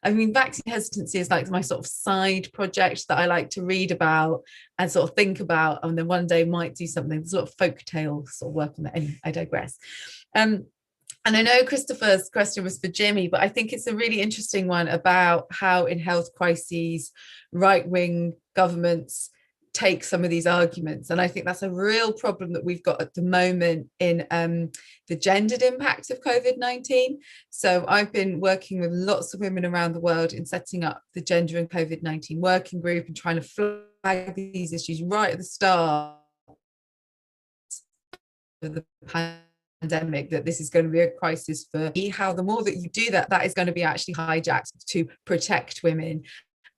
I mean, vaccine hesitancy is like my sort of side project that I like to read about and sort of think about, and then one day might do something. There's a lot of folktale sort of work on that. Anyway, I digress. And I know Christopher's question was for Jimmy, but I think it's a really interesting one about how in health crises, right-wing governments take some of these arguments. And I think that's a real problem that we've got at the moment in the gendered impact of COVID-19. So I've been working with lots of women around the world in setting up the Gender and COVID-19 working group and trying to flag these issues right at the start of the pandemic, that this is going to be a crisis for how the more that you do that, that is going to be actually hijacked to protect women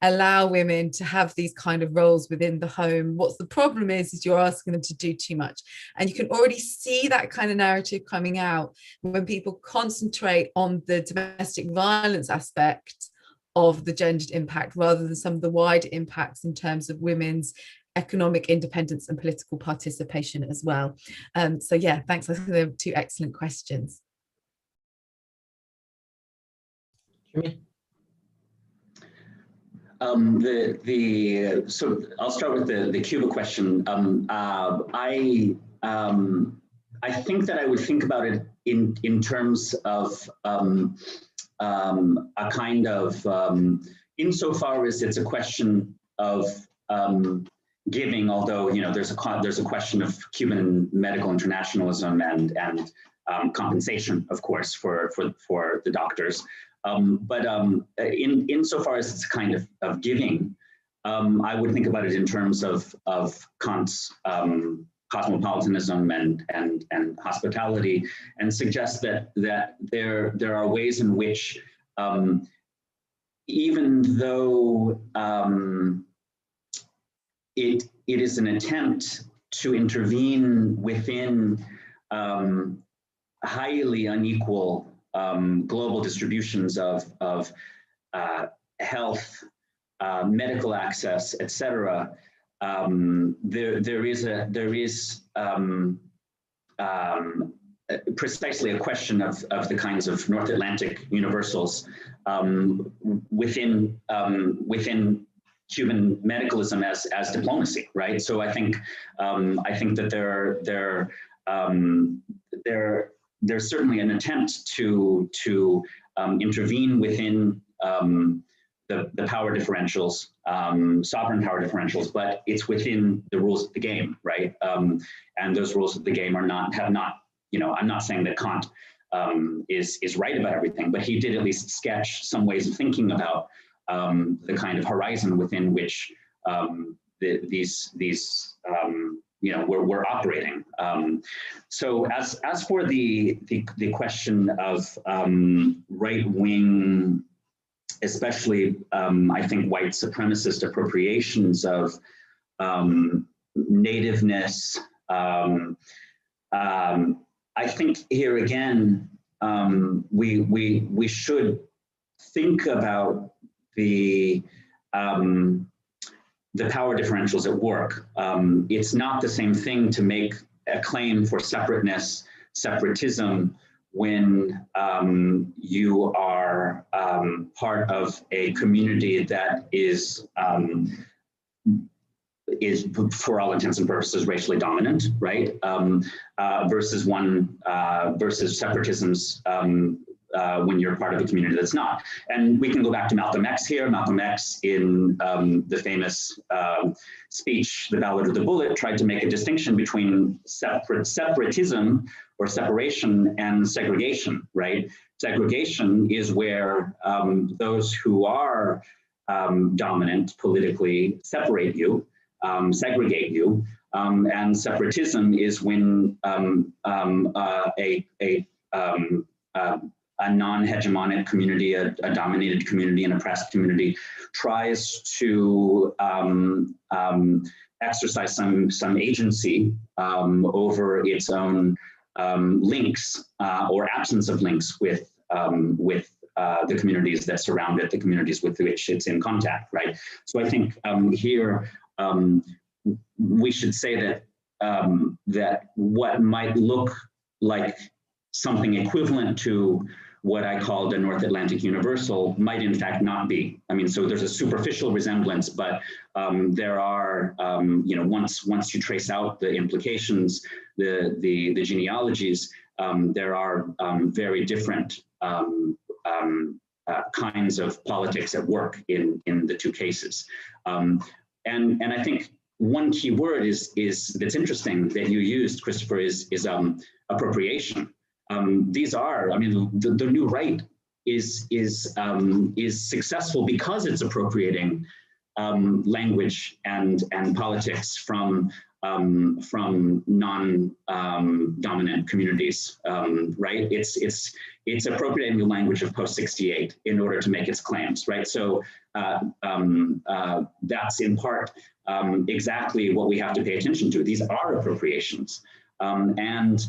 allow women to have these kind of roles within the home. What's the problem is you're asking them to do too much. And you can already see that kind of narrative coming out when people concentrate on the domestic violence aspect of the gendered impact rather than some of the wider impacts in terms of women's economic independence and political participation as well. So yeah, thanks. I think they're two excellent questions. Jimmy? So I'll start with the Cuba question. I think that I would think about it in terms of a kind of insofar as it's a question of giving, although there's a question of Cuban medical internationalism and compensation, of course, for the doctors. But insofar as it's a kind of giving, I would think about it in terms of Kant's cosmopolitanism and hospitality, and suggest that there are ways in which, even though it is an attempt to intervene within highly unequal global distributions of health, medical access, etc. There is precisely a question of the kinds of North Atlantic universals within Cuban medicalism as diplomacy, right? So I think that there's certainly an attempt to intervene within the power differentials, sovereign power differentials, but it's within the rules of the game, right? And those rules of the game I'm not saying that Kant is right about everything, but he did at least sketch some ways of thinking about the kind of horizon within which we're operating. So as for the question of right-wing, especially I think white supremacist appropriations of nativeness, I think here again we should think about the power differentials at work. It's not the same thing to make a claim for separateness, separatism, when you are part of a community that is for all intents and purposes racially dominant, right? Versus separatism's when you're part of a community that's not. And we can go back to Malcolm X here. Malcolm X in the famous speech, The Ballad of the Bullet, tried to make a distinction between separatism or separation and segregation, right? Segregation is where those who are dominant politically separate you, segregate you, and separatism is when a non-hegemonic community, a dominated community, an oppressed community tries to exercise some agency over its own links or absence of links with the communities that surround it, the communities with which it's in contact, right? So I think here we should say that that what might look like something equivalent to what I called a North Atlantic universal might in fact not be. I mean, so there's a superficial resemblance, but there are, once you trace out the implications, the genealogies, there are very different kinds of politics at work in the two cases. And I think one key word is that's interesting that you used, Christopher, is appropriation. These are, I mean, the new right is successful because it's appropriating language and politics from from non-dominant communities, right? It's appropriating the language of post-68 in order to make its claims, right? So that's in part exactly what we have to pay attention to. These are appropriations, and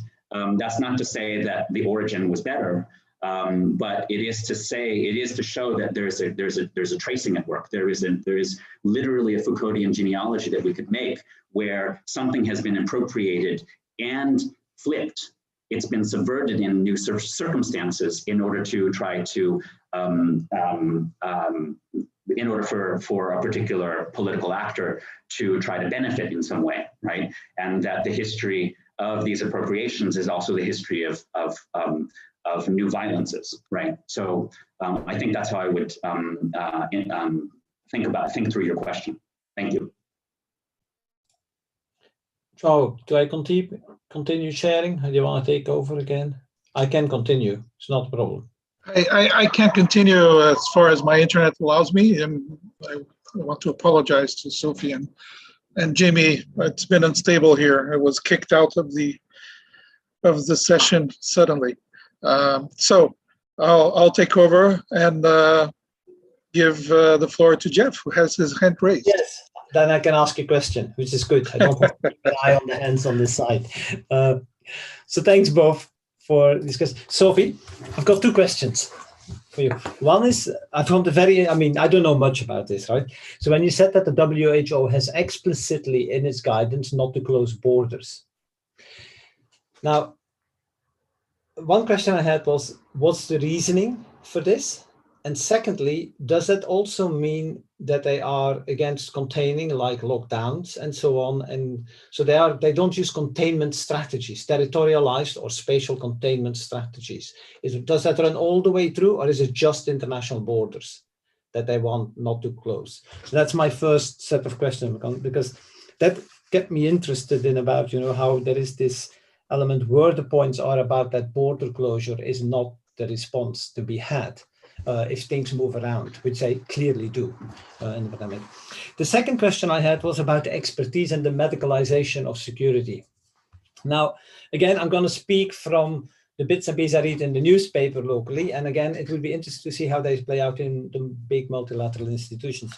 that's not to say that the origin was better, but it is to show that there's a tracing at work. There is literally a Foucauldian genealogy that we could make where something has been appropriated and flipped. It's been subverted in new circumstances in order to try to, in order for a particular political actor to try to benefit in some way, right? And that the history of these appropriations is also the history of new violences, right? So I think that's how I would think through your question. Thank you. So do I continue sharing? Do you want to take over again? I can continue. It's not a problem. I can't continue as far as my internet allows me, and I want to apologize to Sophie and Jimmy. It's been unstable here. I was kicked out of the session suddenly. So I'll take over and give the floor to Jeff, who has his hand raised. Yes, then I can ask a question, which is good. I don't have to keep an eye on the hands on this side. So thanks both for this question. Sophie, I've got two questions for you. One is, I found I don't know much about this, right? So when you said that the WHO has explicitly in its guidance not to close borders. Now, one question I had was, what's the reasoning for this? And secondly, does that also mean that they are against containing, like lockdowns and so on? And so they don't use containment strategies, territorialized or spatial containment strategies. Does that run all the way through, or is it just international borders that they want not to close? So that's my first set of questions, because that kept me interested in about, how there is this element where the points are about that border closure is not the response to be had if things move around, which they clearly do in the pandemic. The second question I had was about the expertise and the medicalization of security. Now, again, I'm going to speak from the bits and pieces I read in the newspaper locally. And again, it will be interesting to see how they play out in the big multilateral institutions,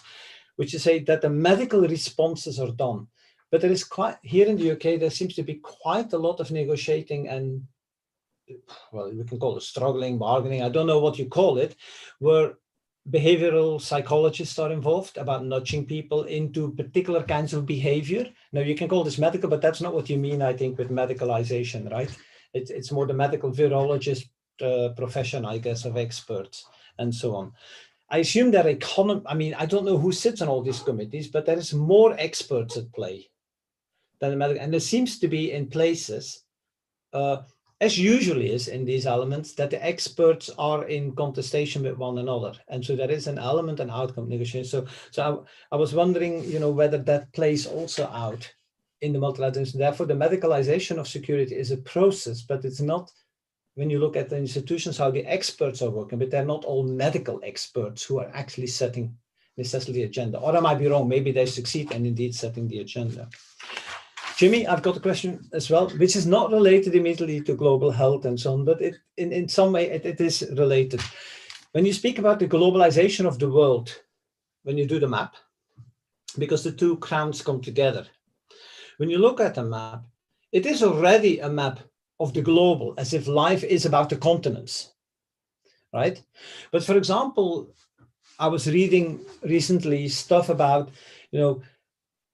which is say that the medical responses are done. But there is here in the UK, there seems to be quite a lot of negotiating and, well, we can call it struggling, bargaining, I don't know what you call it, where behavioral psychologists are involved about nudging people into particular kinds of behavior. Now, you can call this medical, but that's not what you mean, I think, with medicalization, right? It's more the medical virologist profession, I guess, of experts and so on. I assume that I don't know who sits on all these committees, but there is more experts at play than the medical. And there seems to be in places, as usually is in these elements, that the experts are in contestation with one another. And so there is an element and outcome negotiation. So I was wondering, whether that plays also out in the multilateral. Therefore, the medicalization of security is a process, but it's not, when you look at the institutions, how the experts are working, but they're not all medical experts who are actually setting necessarily the agenda. Or I might be wrong, maybe they succeed in indeed setting the agenda. Jimmy, I've got a question as well, which is not related immediately to global health and so on, but in some way it is related. When you speak about the globalization of the world, when you do the map, because the two crowns come together, when you look at the map, it is already a map of the global, as if life is about the continents, right? But for example, I was reading recently stuff about,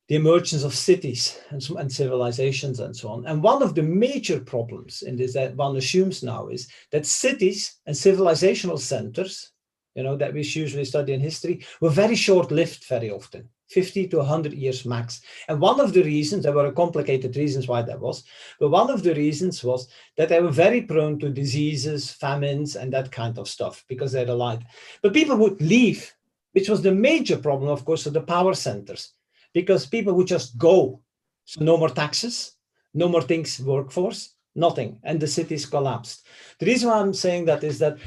the emergence of cities and civilizations and so on. And one of the major problems in this that one assumes now is that cities and civilizational centers, that we usually study in history, were very short-lived very often, 50 to 100 years max. And one of the reasons, there were complicated reasons why that was, but one of the reasons was that they were very prone to diseases, famines, and that kind of stuff, because they're alive. But people would leave, which was the major problem, of course, of the power centers, because people would just go. So no more taxes, no more things, workforce, nothing, and the cities collapsed. The reason why I'm saying that is that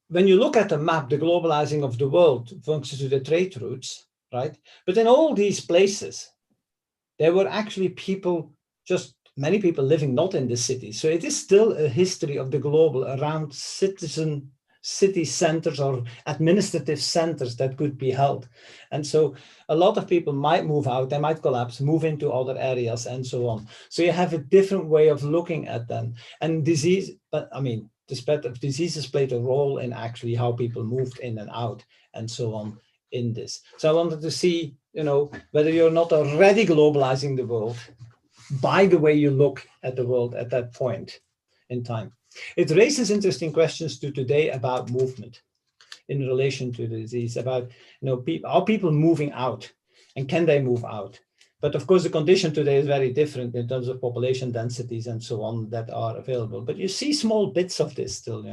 when you look at the map, the globalizing of the world functions to the trade routes, right? But in all these places, there were actually people, just many people living not in the city. So it is still a history of the global around city centers or administrative centers that could be held. And so a lot of people might move out, they might collapse, move into other areas and so on. So you have a different way of looking at them. And disease, but I mean, the spread of diseases played a role in actually how people moved in and out and so on in this. So I wanted to see, whether you're not already globalizing the world by the way you look at the world at that point in time. It raises interesting questions to today about movement in relation to the disease, about, are people moving out and can they move out? But of course, the condition today is very different in terms of population densities and so on that are available. But you see small bits of this still,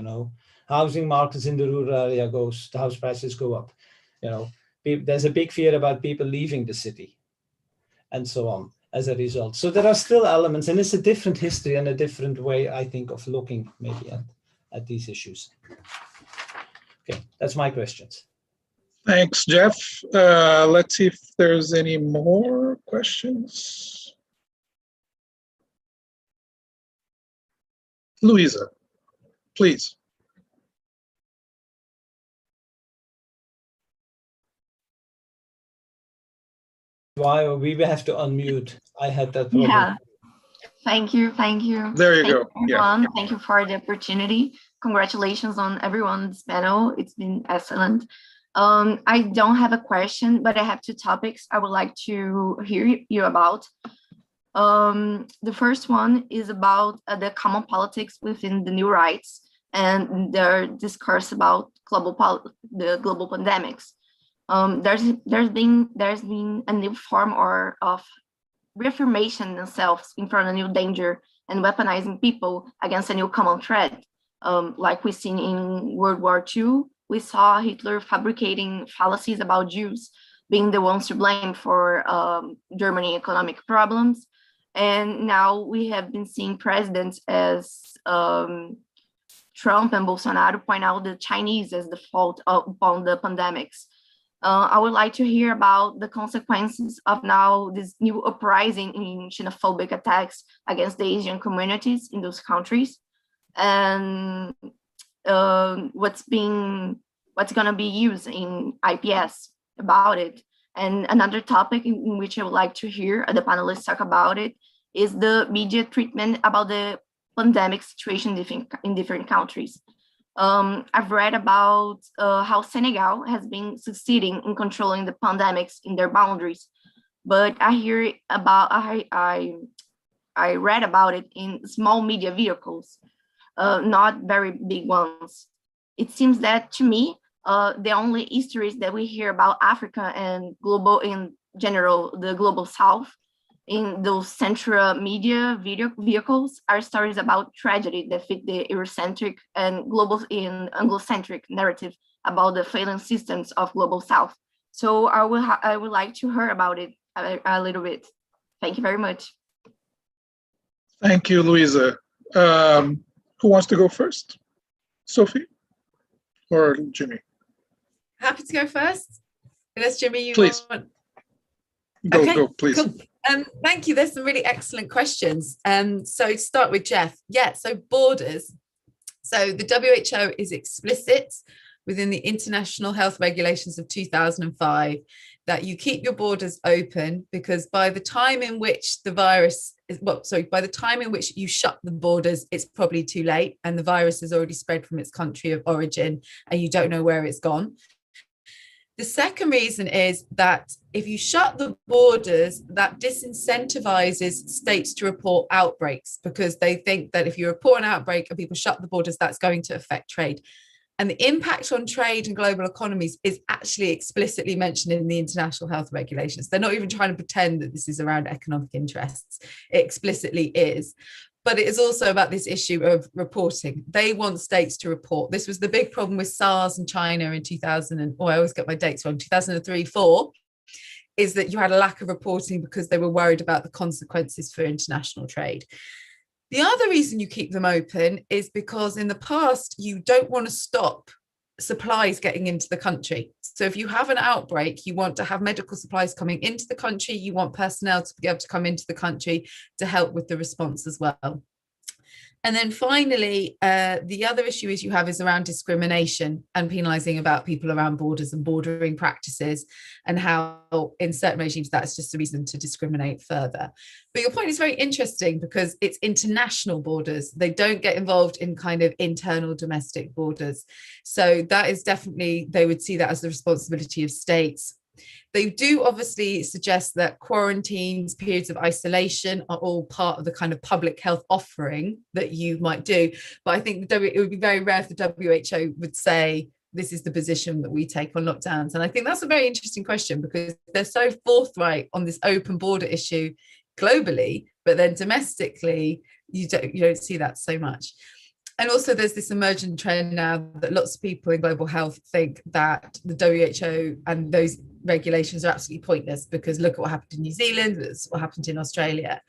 housing markets in the rural area the house prices go up. There's a big fear about people leaving the city and so on as a result. So there are still elements, and it's a different history and a different way, I think, of looking maybe at these issues. Okay, that's my questions. Thanks, Jeff. Let's see if there's any more questions. Louisa, please. Why we have to unmute. I had that problem. Yeah. Thank you. Thank you. There you go. Everyone. Yeah. Thank you for the opportunity. Congratulations on everyone's panel. It's been excellent. I don't have a question, but I have two topics I would like to hear you about. The first one is about the common politics within the new rights and their discourse about the global pandemics. There's been a new form of reaffirmation themselves in front of a new danger and weaponizing people against a new common threat. Like we've seen in World War II, we saw Hitler fabricating fallacies about Jews being the ones to blame for Germany economic problems. And now we have been seeing presidents as Trump and Bolsonaro point out the Chinese as the fault upon the pandemics. I would like to hear about the consequences of now this new uprising in xenophobic attacks against the Asian communities in those countries, and what's gonna be used in IPS about it. And another topic in which I would like to hear the panelists talk about it is the media treatment about the pandemic situation in different countries. I've read about how Senegal has been succeeding in controlling the pandemics in their boundaries, but I read about it in small media vehicles, not very big ones. It seems that to me, the only histories that we hear about Africa and global in general, the global South, in those central media vehicles are stories about tragedy that fit the Eurocentric and global in Anglocentric narrative about the failing systems of global South. So I would like to hear about it a little bit. Thank you very much. Thank you, Louisa. Who wants to go first? Sophie or Jimmy? Happy to go first. Unless Jimmy, you please. Want... Go, please. Cool. Thank you. There's some really excellent questions. So to start with Jeff, so borders. So the WHO is explicit within the International Health Regulations of 2005 that you keep your borders open because by the time in which by the time in which you shut the borders, it's probably too late and the virus has already spread from its country of origin and you don't know where it's gone. The second reason is that if you shut the borders, that disincentivizes states to report outbreaks because they think that if you report an outbreak and people shut the borders, that's going to affect trade. And the impact on trade and global economies is actually explicitly mentioned in the international health regulations. They're not even trying to pretend that this is around economic interests. It explicitly is. But it is also about this issue of reporting. They want states to report. This was the big problem with SARS in China in 2000, I always get my dates wrong, 2003-04, is that you had a lack of reporting because they were worried about the consequences for international trade. The other reason you keep them open is because in the past, you don't want to stop supplies getting into the country. So if you have an outbreak, you want to have medical supplies coming into the country, you want personnel to be able to come into the country to help with the response as well. And then finally, the other issue is around discrimination and penalising about people around borders and bordering practices, and how in certain regimes that's just a reason to discriminate further. But your point is very interesting because it's international borders. They don't get involved in kind of internal domestic borders. So that is definitely, they would see that as the responsibility of states. They do obviously suggest that quarantines, periods of isolation are all part of the kind of public health offering that you might do. But I think it would be very rare if the WHO would say, this is the position that we take on lockdowns. And I think that's a very interesting question because they're so forthright on this open border issue globally, but then domestically, you don't see that so much. And also there's this emergent trend now that lots of people in global health think that the WHO and those regulations are absolutely pointless because look at what happened in New Zealand, look what happened in Australia.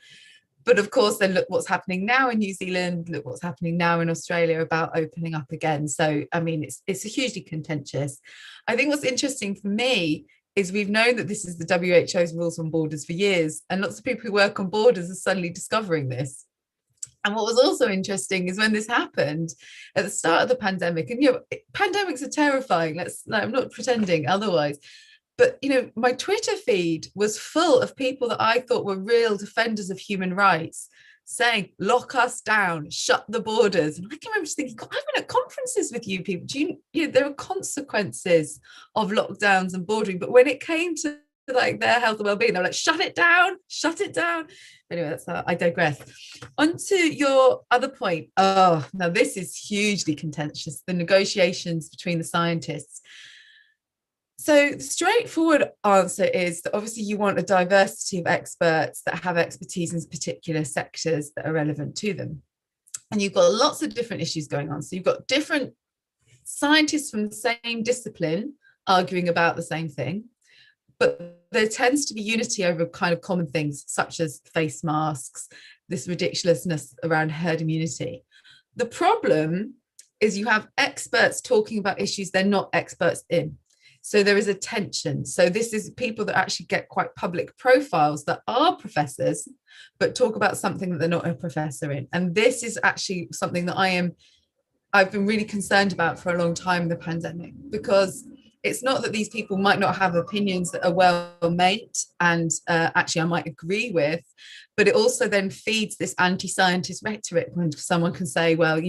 But of course, then look what's happening now in New Zealand, look what's happening now in Australia about opening up again. So, I mean, it's hugely contentious. I think what's interesting for me is we've known that this is the WHO's rules on borders for years, and lots of people who work on borders are suddenly discovering this. And what was also interesting is when this happened at the start of the pandemic, and pandemics are terrifying. I'm not pretending otherwise. But, my Twitter feed was full of people that I thought were real defenders of human rights saying, lock us down, shut the borders. And I can remember just thinking, God, I've been at conferences with you people. There are consequences of lockdowns and bordering. But when it came to like their health and well-being, they're like, shut it down. Anyway, I digress. On to your other point. Oh, now this is hugely contentious, the negotiations between the scientists. So the straightforward answer is that obviously you want a diversity of experts that have expertise in particular sectors that are relevant to them. And you've got lots of different issues going on. So you've got different scientists from the same discipline arguing about the same thing, but there tends to be unity over kind of common things such as face masks, this ridiculousness around herd immunity. The problem is you have experts talking about issues they're not experts in. So there is a tension. So this is people that actually get quite public profiles that are professors, but talk about something that they're not a professor in. And this is actually something that I've been really concerned about for a long time in the pandemic, because it's not that these people might not have opinions that are well meant and actually I might agree with, but it also then feeds this anti-scientist rhetoric when someone can say, well,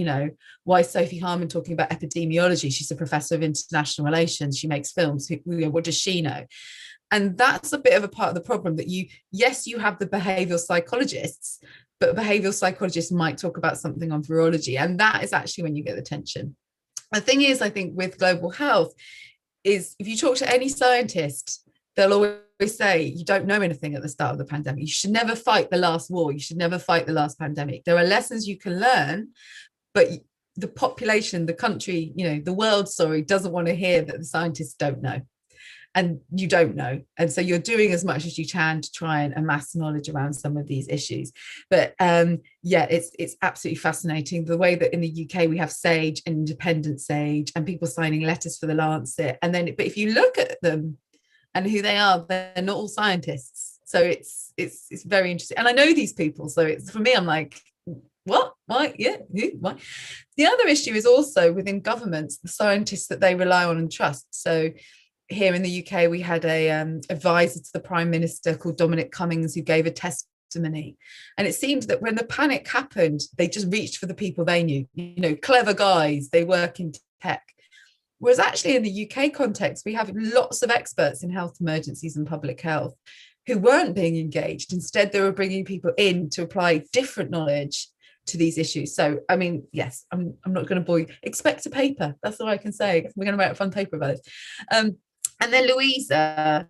why is Sophie Harmon talking about epidemiology? She's a professor of international relations. She makes films. What does she know? And that's a bit of a part of the problem that you have the behavioral psychologists, but behavioral psychologists might talk about something on virology. And that is actually when you get the tension. The thing is, I think with global health, is if you talk to any scientist, they'll always say, you don't know anything at the start of the pandemic. You should never fight the last war. You should never fight the last pandemic. There are lessons you can learn, but the population, the country, the world, doesn't want to hear that the scientists don't know. And you don't know. And so you're doing as much as you can to try and amass knowledge around some of these issues. But it's absolutely fascinating the way that in the UK we have SAGE and Independent SAGE and people signing letters for the Lancet. But if you look at them and who they are, they're not all scientists. So it's very interesting. And I know these people. So for me, I'm like, what? Why? Yeah. Who? Why? The other issue is also within governments, the scientists that they rely on and trust. So here in the UK, we had a advisor to the Prime Minister called Dominic Cummings who gave a testimony. And it seemed that when the panic happened, they just reached for the people they knew, clever guys, they work in tech. Whereas actually in the UK context, we have lots of experts in health emergencies and public health who weren't being engaged. Instead, they were bringing people in to apply different knowledge to these issues. So, I mean, yes, I'm not going to bore you. Expect a paper. That's all I can say. We're going to write a fun paper about it. And then Louisa,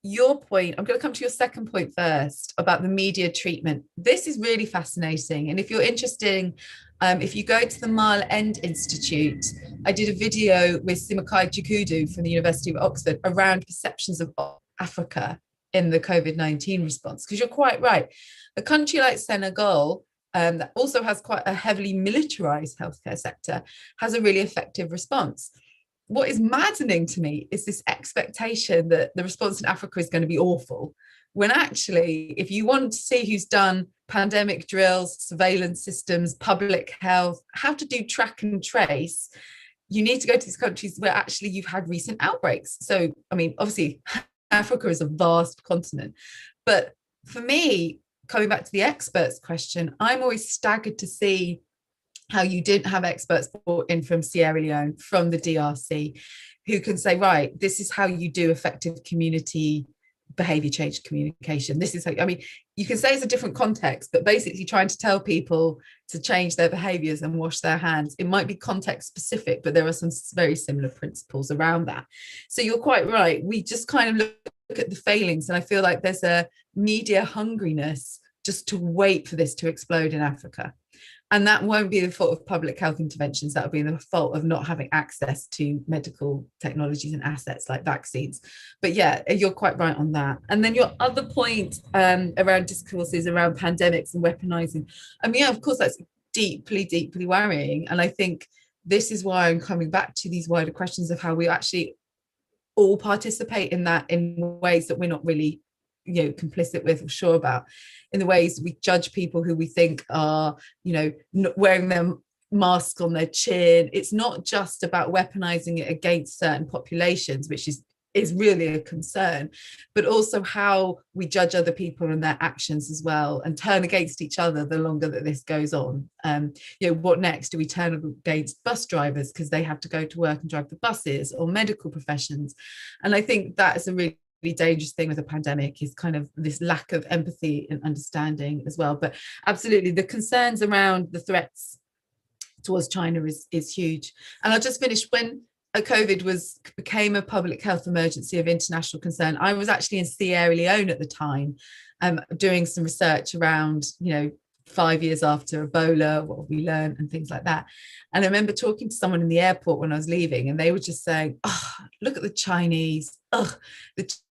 your point, I'm going to come to your second point first about the media treatment. This is really fascinating. And if you're interested, if you go to the Mile End Institute, I did a video with Simakai Chikudu from the University of Oxford around perceptions of Africa in the COVID-19 response, because you're quite right. A country like Senegal that also has quite a heavily militarized healthcare sector, has a really effective response. What is maddening to me is this expectation that the response in Africa is going to be awful, when actually, if you want to see who's done pandemic drills, surveillance systems, public health, how to do track and trace, you need to go to these countries where actually you've had recent outbreaks. So, I mean, obviously, Africa is a vast continent. But for me, coming back to the experts question, I'm always staggered to see how you didn't have experts brought in from Sierra Leone, from the DRC, who can say, right, this is how you do effective community behavior change communication. This is how, I mean, you can say it's a different context, but basically trying to tell people to change their behaviors and wash their hands. It might be context specific, but there are some very similar principles around that. So you're quite right. We just kind of look at the failings, and I feel like there's a media hungriness just to wait for this to explode in Africa. And that won't be the fault of public health interventions. That will be the fault of not having access to medical technologies and assets like vaccines. But yeah, you're quite right on that. And then your other point around discourses around pandemics and weaponizing. I mean, yeah, of course, that's deeply, deeply worrying. And I think this is why I'm coming back to these wider questions of how we actually all participate in that in ways that we're not really, you know, complicit with or sure about, in the ways we judge people who we think are, you know, not wearing their mask on their chin. It's not just about weaponizing it against certain populations, which is really a concern, but also how we judge other people and their actions as well, and turn against each other the longer that this goes on. You know, what next? Do we turn against bus drivers because they have to go to work and drive the buses, or medical professions? And I think that is a really dangerous thing with a pandemic, is kind of this lack of empathy and understanding as well. But absolutely, the concerns around the threats towards China is huge. And I'll just finish. When COVID became a public health emergency of international concern, I was actually in Sierra Leone at the time, doing some research around, you know, 5 years after Ebola, what we learned and things like that. And I remember talking to someone in the airport when I was leaving, and they were just saying, oh, look at the Chinese, the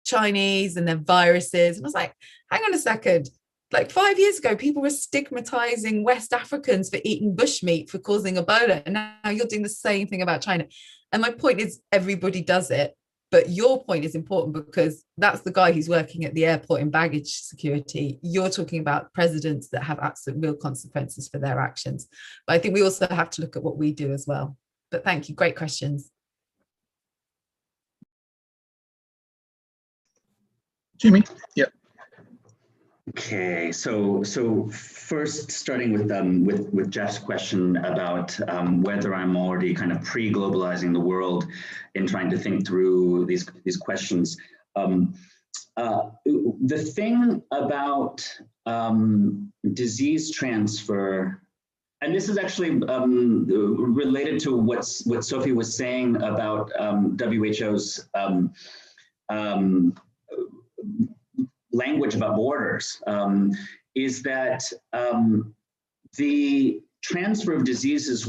Chinese and their viruses. And I was like, hang on a second. Like 5 years ago, people were stigmatizing West Africans for eating bushmeat for causing Ebola. And now you're doing the same thing about China. And my point is, everybody does it. But your point is important, because that's the guy who's working at the airport in baggage security. You're talking about presidents that have absolute real consequences for their actions. But I think we also have to look at what we do as well. But thank you. Great questions. Jimmy? Yeah. Okay, so first, starting with Jeff's question about whether I'm already kind of pre-globalizing the world in trying to think through these questions. The thing about disease transfer, and this is actually related to what Sophie was saying about WHO's language about borders, is that the transfer of diseases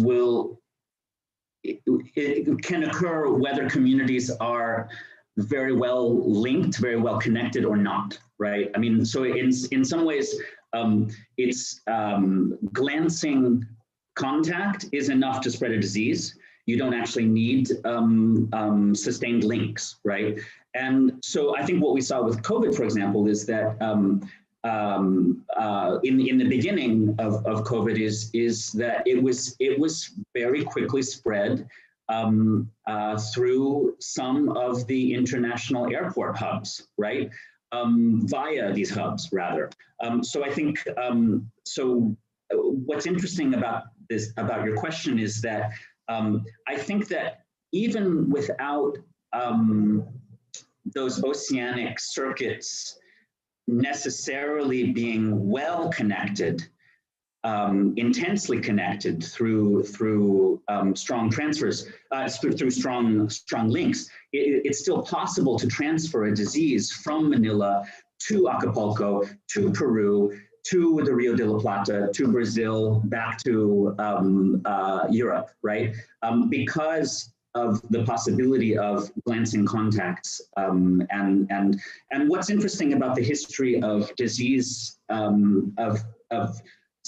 it can occur whether communities are very well linked, very well connected, or not, right? I mean, so in some ways, it's glancing contact is enough to spread a disease. You don't actually need sustained links, right? And so I think what we saw with COVID, for example, is that in the beginning of COVID is that it was very quickly spread through some of the international airport hubs, right? Via these hubs, rather. So I think so. What's interesting about your question is that I think that even without those oceanic circuits necessarily being well connected, intensely connected through strong transfers, through strong links, it's still possible to transfer a disease from Manila to Acapulco, to Peru, to the Rio de la Plata, to Brazil, back to Europe, right? Because of the possibility of glancing contacts. And what's interesting about the history of disease, of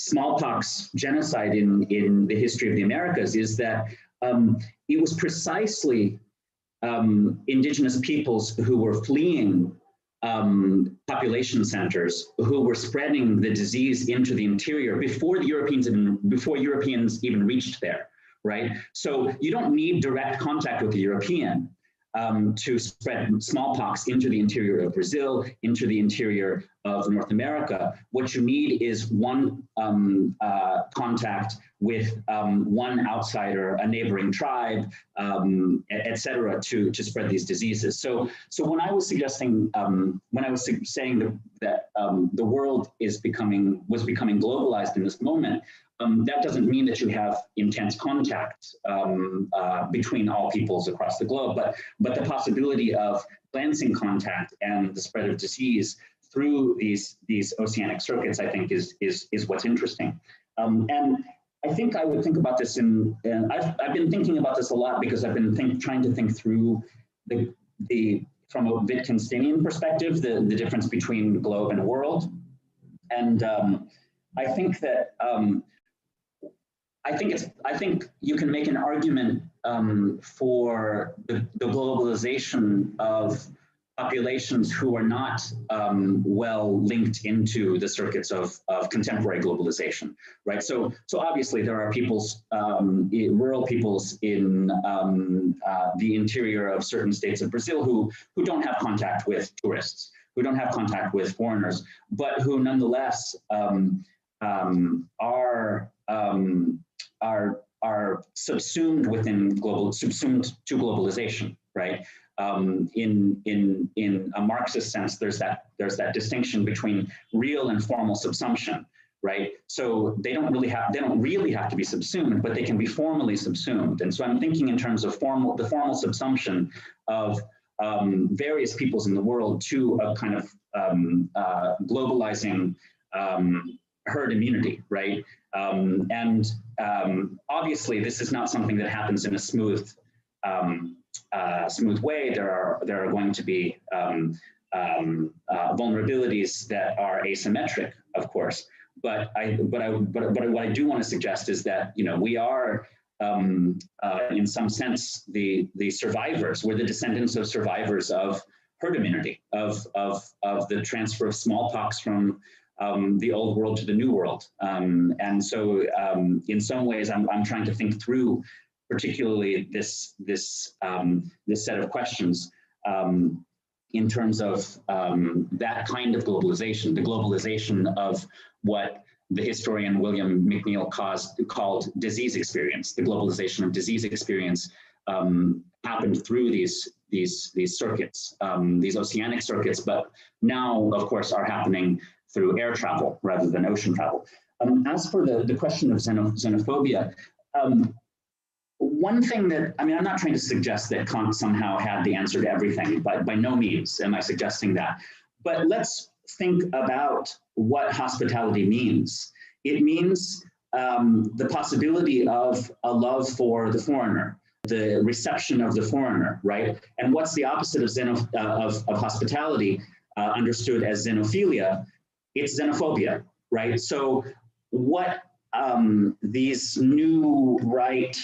smallpox genocide in the history of the Americas is that it was precisely indigenous peoples who were fleeing population centers, who were spreading the disease into the interior before Europeans even reached there, right? So you don't need direct contact with the European to spread smallpox into the interior of Brazil, into the interior of North America. What you need is one contact with one outsider, a neighboring tribe, et cetera, to spread these diseases. So when I was suggesting, when I was saying that the world was becoming globalized in this moment, that doesn't mean that you have intense contact between all peoples across the globe, but the possibility of glancing contact and the spread of disease through these oceanic circuits, I think, is what's interesting. And I think I would think about this and I've been thinking about this a lot because I've been trying to think through from a Wittgensteinian perspective, the difference between globe and world. And I think that I think you can make an argument for the globalization of populations who are not well linked into the circuits of contemporary globalization, right? So obviously there are peoples, rural peoples in the interior of certain states of Brazil who don't have contact with tourists, who don't have contact with foreigners, but who nonetheless are subsumed to globalization, right? In a Marxist sense, there's that distinction between real and formal subsumption, right? So they don't really have to be subsumed, but they can be formally subsumed. And so I'm thinking in terms of the formal subsumption of various peoples in the world to a kind of globalizing herd immunity, right? Obviously, this is not something that happens in a smooth way. There are going to be vulnerabilities that are asymmetric, of course. But what I do want to suggest is that we are in some sense the survivors. We're the descendants of survivors of herd immunity, of the transfer of smallpox from the old world to the new world. And so in some ways, I'm trying to think through particularly this set of questions in terms of that kind of globalization, the globalization of what the historian William McNeill called disease experience. The globalization of disease experience happened through these circuits, these oceanic circuits, but now, of course, are happening through air travel rather than ocean travel. As for the question of xenophobia, one thing that, I'm not trying to suggest that Kant somehow had the answer to everything, but by no means am I suggesting that. But let's think about what hospitality means. It means the possibility of a love for the foreigner, the reception of the foreigner, right? And what's the opposite of hospitality, understood as xenophilia? It's xenophobia, right? So what these new right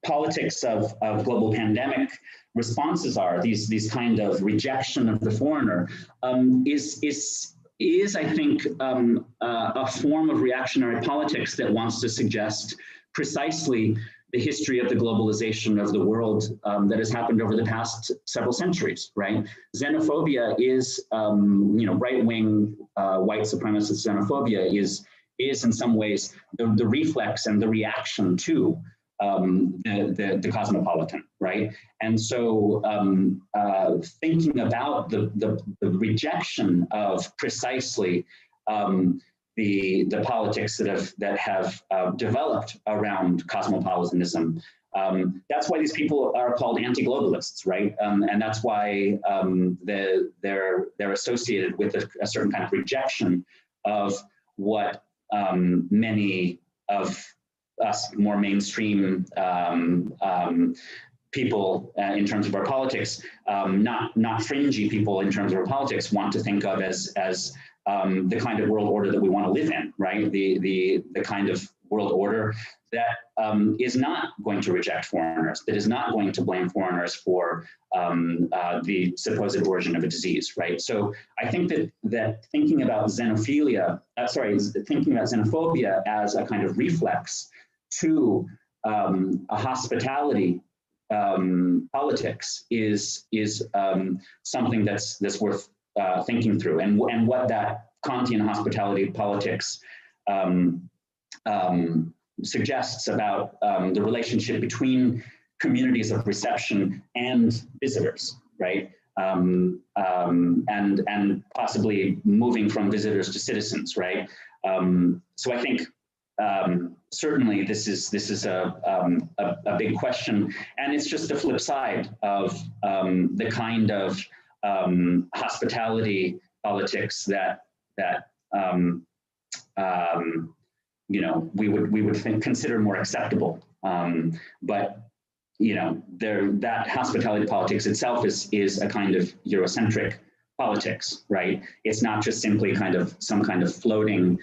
politics of global pandemic responses are, these kind of rejection of the foreigner, is I think a form of reactionary politics that wants to suggest precisely the history of the globalization of the world that has happened over the past several centuries, right? Xenophobia is, right-wing white supremacist xenophobia is in some ways the reflex and the reaction to the cosmopolitan, right? And so thinking about the rejection of precisely the politics that have developed around cosmopolitanism. That's why these people are called anti-globalists, right? And that's why they're associated with a certain kind of rejection of what many of us more mainstream people in terms of our politics, not fringy people in terms of our politics, want to think of as the kind of world order that we want to live in, right? The kind of world order that is not going to reject foreigners, that is not going to blame foreigners for the supposed origin of a disease, right? So I think that thinking about xenophobia as a kind of reflex to a hospitality politics is something that's worth thinking through, and what that Kantian hospitality politics suggests about the relationship between communities of reception and visitors, right? And possibly moving from visitors to citizens, right? So I think certainly this is a big question, and it's just the flip side of the kind of hospitality politics that you know, we would consider more acceptable. But you know, that hospitality politics itself is a kind of Eurocentric politics, right? It's not just simply some kind of floating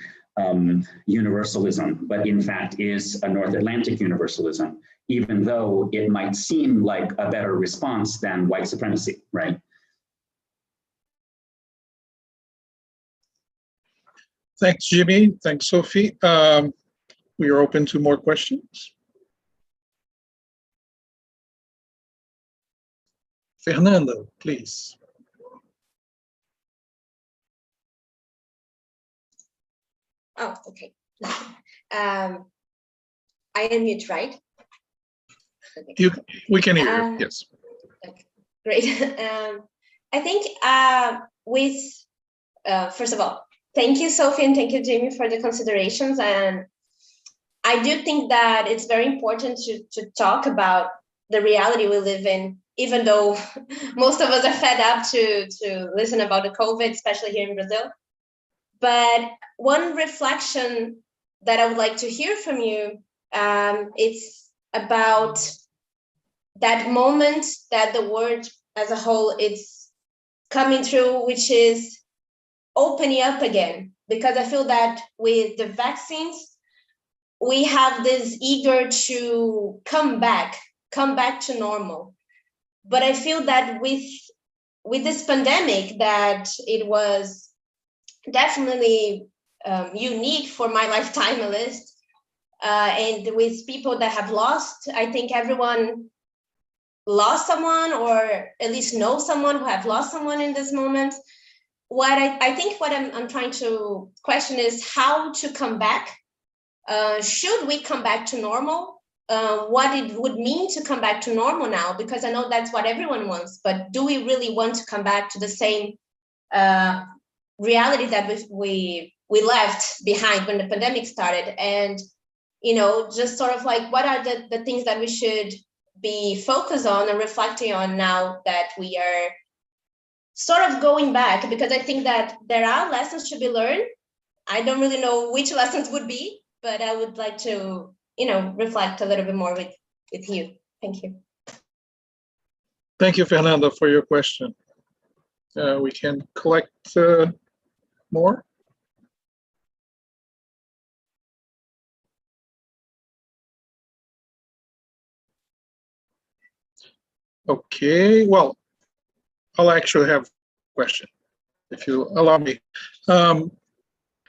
universalism, but in fact is a North Atlantic universalism, even though it might seem like a better response than white supremacy, right? Thanks, Jimmy. Thanks, Sophie. We are open to more questions. Fernando, please. Oh, okay. I unmute, right? Okay. We can hear you, yes. Okay, great. I think first of all, thank you, Sophie, and thank you, Jamie, for the considerations. And I do think that it's very important to talk about the reality we live in, even though most of us are fed up to listen about the COVID, especially here in Brazil. But one reflection that I would like to hear from you, it's about that moment that the world as a whole is coming through, which is opening up again. Because I feel that with the vaccines, we have this eager to come back to normal. But I feel that with this pandemic, that it was definitely unique for my lifetime at least, and with people that have lost, I think everyone lost someone, or at least know someone who have lost someone in this moment. What I think what I'm trying to question is how to come back. Should we come back to normal? What it would mean to come back to normal now, because I know that's what everyone wants, but do we really want to come back to the same reality that we left behind when the pandemic started? And, you know, just sort of like, what are the things that we should be focused on and reflecting on now that we are sort of going back? Because I think that there are lessons to be learned. I don't really know which lessons would be, but I would like to, you know, reflect a little bit more with you. Thank you. Thank you, Fernando, for your question. We can collect more. Okay, well, I'll actually have a question, if you allow me.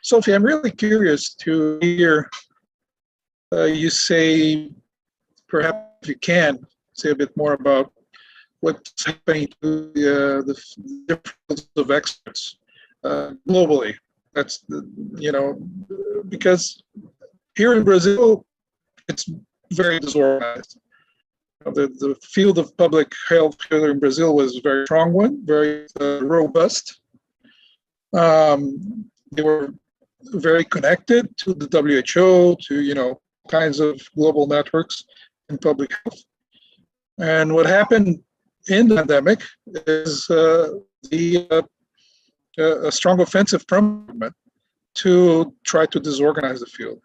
Sophie, I'm really curious to hear you say, perhaps if you can, say a bit more about what's happening to the difference of experts globally. That's, you know, because here in Brazil, it's very disorganized. The field of public health here in Brazil was a very strong one, very robust. They were very connected to the WHO, to, you know, kinds of global networks in public health. And what happened in the pandemic is a strong offensive from government to try to disorganize the field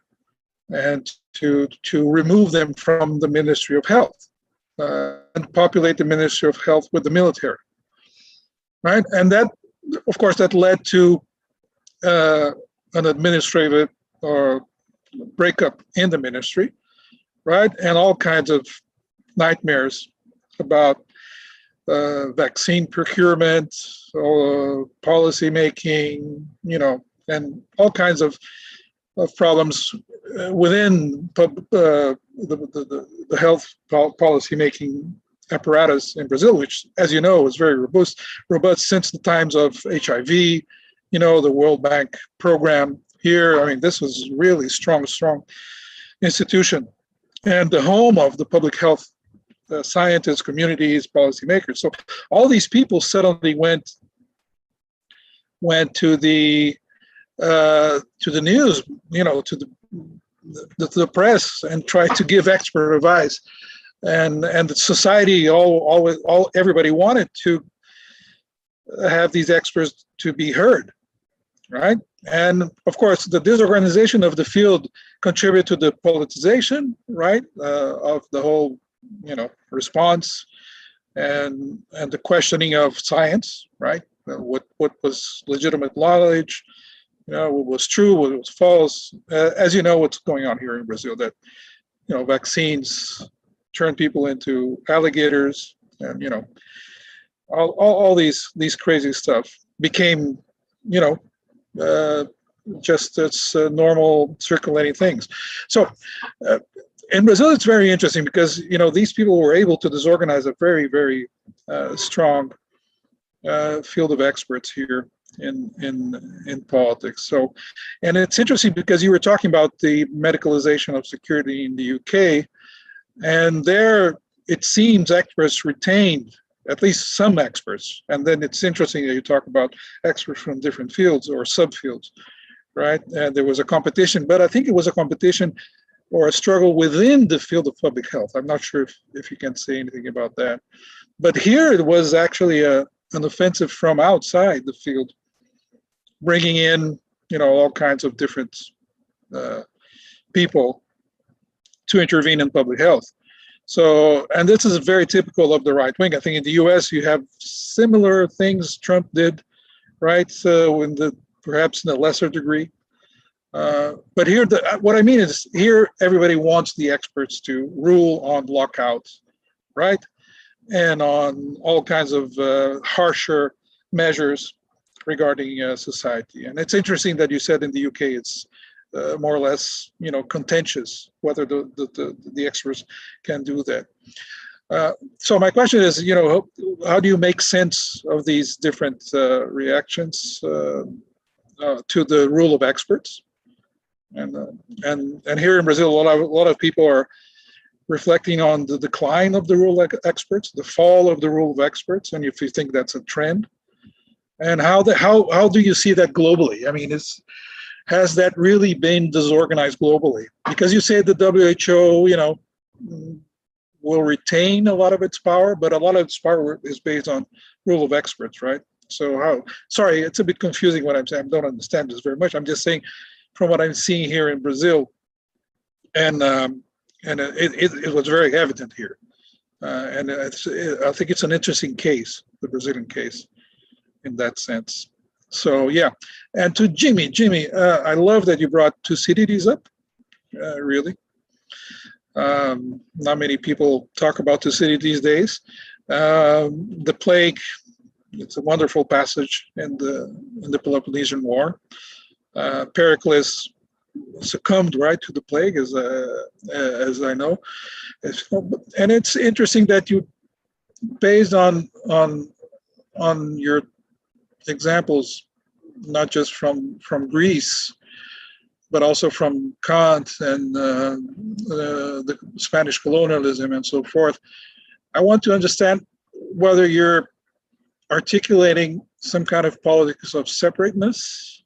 and to remove them from the Ministry of Health and populate the Ministry of Health with the military, right? And that, of course, that led to an administrative or breakup in the ministry, right? And all kinds of nightmares about vaccine procurement, policy making, and all kinds of problems within the health policy making apparatus in Brazil, which, as you know, is very robust since the times of HIV, the World Bank program here. I mean, this was really strong institution and the home of the public health scientists, communities, policymakers. So all these people suddenly went to the news, to the press, and tried to give expert advice, and the society everybody wanted to have these experts to be heard, right? And of course, the disorganization of the field contributed to the politicization, right, of the whole, response and the questioning of science, right? What was legitimate knowledge, what was true, what was false. As you know, what's going on here in Brazil, that, vaccines turn people into alligators, and, all these crazy stuff became, just as normal circulating things. So in Brazil, it's very interesting because, these people were able to disorganize a very, very strong field of experts here in politics. So, and it's interesting because you were talking about the medicalization of security in the UK, and there it seems experts retained, at least some experts. And then it's interesting that you talk about experts from different fields or subfields, right? And there was a competition, but I think it was a competition or a struggle within the field of public health. I'm not sure if you can say anything about that. But here it was actually an offensive from outside the field, bringing in, all kinds of different people to intervene in public health. So, and this is very typical of the right wing. I think in the US you have similar things Trump did, right? So perhaps in a lesser degree. But here, what I mean is, here everybody wants the experts to rule on lockouts, right? And on all kinds of harsher measures regarding society. And it's interesting that you said in the UK it's more or less, contentious whether the experts can do that. So my question is, how do you make sense of these different reactions to the rule of experts? And here in Brazil, a lot of people are reflecting on the decline of the rule of experts, the fall of the rule of experts, and if you think that's a trend, and how do you see that globally? I mean, has that really been disorganized globally? Because you say the WHO, will retain a lot of its power, but a lot of its power is based on rule of experts, right? So sorry, it's a bit confusing what I'm saying. I don't understand this very much. I'm just saying from what I'm seeing here in Brazil, and it was very evident here. And I think it's an interesting case, the Brazilian case, in that sense. So yeah, and to Jimmy, I love that you brought Thucydides up, really. Not many people talk about Thucydides these days. The plague, it's a wonderful passage in the Peloponnesian War. Pericles succumbed, right, to the plague, as I know. And it's interesting that you, based on your examples, not just from Greece, but also from Kant and the Spanish colonialism and so forth. I want to understand whether you're articulating some kind of politics of separateness,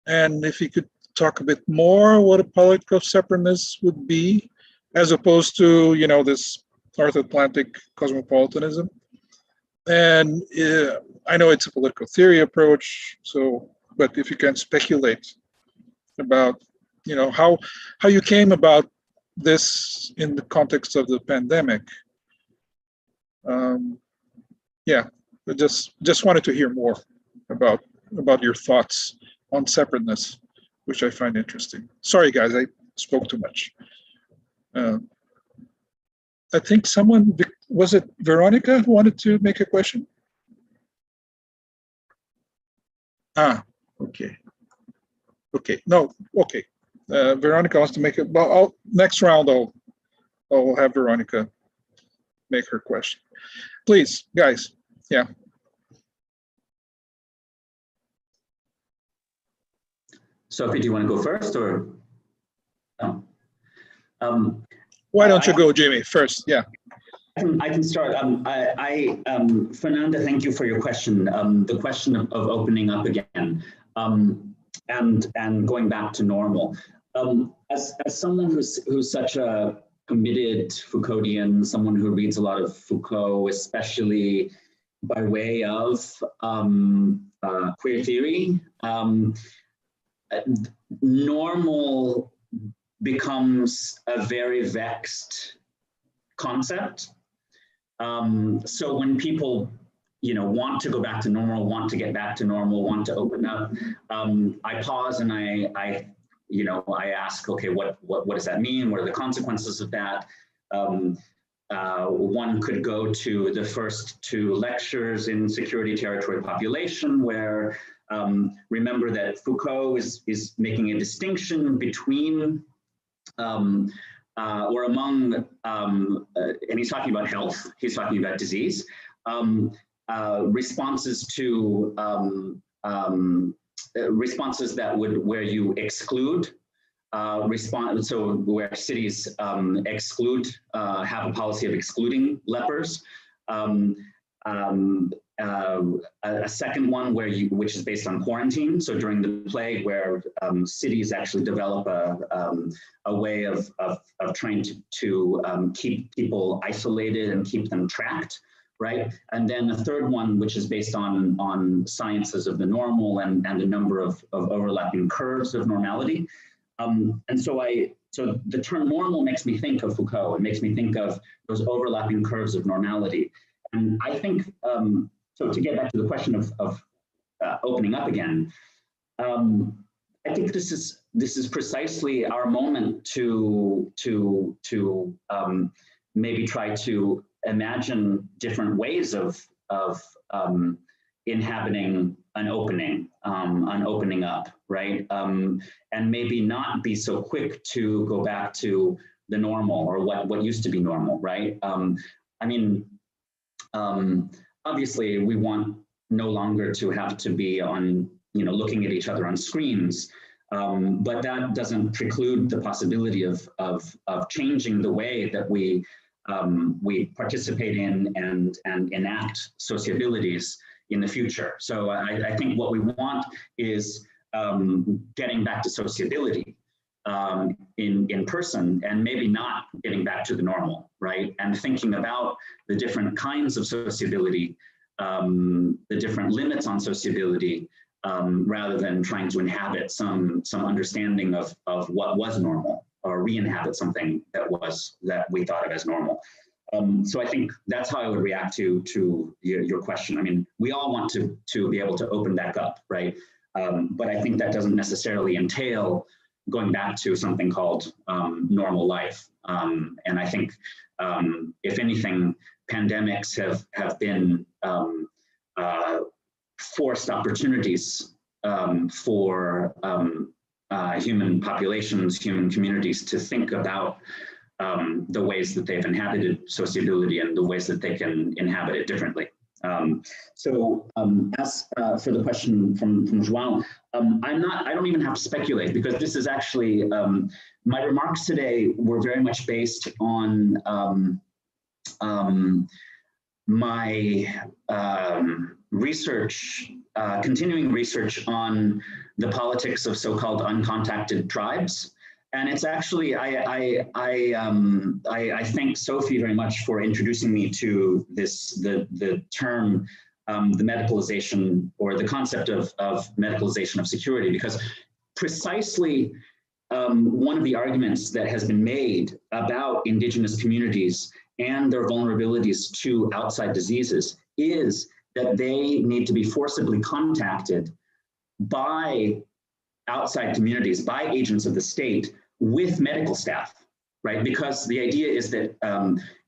and if you could talk a bit more what a politics of separateness would be, as opposed to, this North Atlantic cosmopolitanism. And I know it's a political theory approach, but if you can speculate about, how you came about this in the context of the pandemic. Yeah, I just wanted to hear more about your thoughts on separateness, which I find interesting. Sorry, guys, I spoke too much. I think someone, was it Veronica who wanted to make a question? Ah, okay. Okay, no, okay. Veronica wants to make it, well, next round I'll have Veronica make her question. Please, guys, yeah. Sophie, do you want to go first or? No. Why don't you go, Jimmy, first? Yeah. I can start. Fernanda, thank you for your question. The question of opening up again and going back to normal. As someone who's such a committed Foucauldian, someone who reads a lot of Foucault, especially by way of queer theory, normal becomes a very vexed concept. So when people, want to go back to normal, want to get back to normal, want to open up, I pause and I ask, okay, what does that mean? What are the consequences of that? One could go to the first two lectures in Security, Territory, Population, where remember that Foucault is making a distinction between or among, and he's talking about health, he's talking about disease, responses to responses that where you exclude, so where cities exclude, have a policy of excluding lepers. A second one which is based on quarantine. So during the plague, where cities actually develop a way of trying to keep people isolated and keep them tracked, right? And then a third one, which is based on sciences of the normal and a number of overlapping curves of normality. And so the term normal makes me think of Foucault. It makes me think of those overlapping curves of normality. And I think, so to get back to the question of opening up again, I think this is precisely our moment to maybe try to imagine different ways of inhabiting an opening up, right? And maybe not be so quick to go back to the normal or what used to be normal, right? Obviously, we want no longer to have to be on, looking at each other on screens, but that doesn't preclude the possibility of changing the way that we participate in and enact sociabilities in the future. So I think what we want is getting back to sociability in person, and maybe not getting back to the normal, right? And thinking about the different kinds of sociability, the different limits on sociability, rather than trying to inhabit some understanding of what was normal, or re-inhabit something that we thought of as normal. So I think that's how I would react to your question. I mean, we all want to be able to open back up, right? But I think that doesn't necessarily entail going back to something called normal life. And I think, if anything, pandemics have been forced opportunities for human populations, human communities to think about the ways that they've inhabited sociability and the ways that they can inhabit it differently. As for the question from João, I don't even have to speculate, because this is actually, my remarks today were very much based on my research, continuing research on the politics of so-called uncontacted tribes. And it's actually, I thank Sophie very much for introducing me to the term, the medicalization, or the concept of medicalization of security, because precisely one of the arguments that has been made about indigenous communities and their vulnerabilities to outside diseases is that they need to be forcibly contacted by outside communities by agents of the state with medical staff, right? Because the idea is that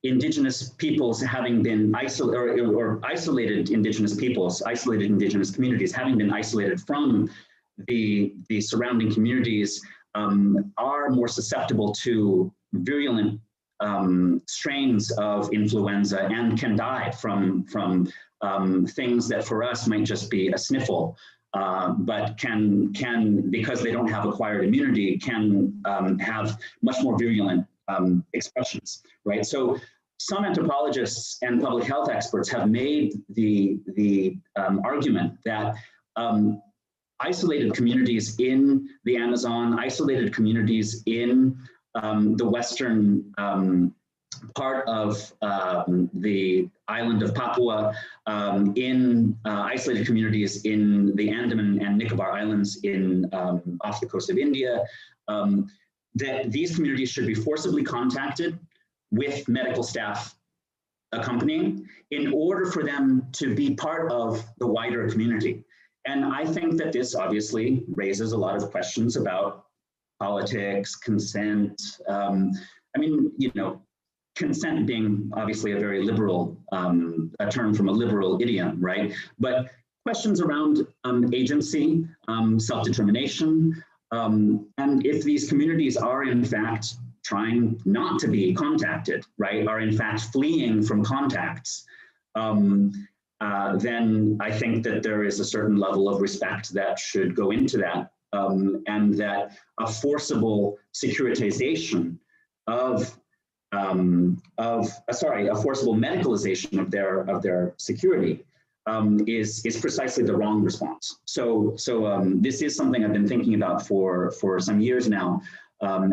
indigenous peoples having been isolated indigenous peoples, isolated indigenous communities having been isolated from the surrounding communities are more susceptible to virulent strains of influenza and can die from things that for us might just be a sniffle, but can, because they don't have acquired immunity, can have much more virulent expressions, right? So some anthropologists and public health experts have made the argument that isolated communities in the Amazon, isolated communities in the western part of the island of Papua, in isolated communities in the Andaman and Nicobar Islands off the coast of India, that these communities should be forcibly contacted with medical staff accompanying in order for them to be part of the wider community. And I think that this obviously raises a lot of questions about politics, consent. I mean, you know, consent being obviously a very liberal, a term from a liberal idiom, right? But questions around agency, self-determination, and if these communities are in fact trying not to be contacted, right, are in fact fleeing from contacts, then I think that there is a certain level of respect that should go into that, and that a forcible securitization a forcible medicalization of their security is precisely the wrong response. So this is something I've been thinking about for some years now,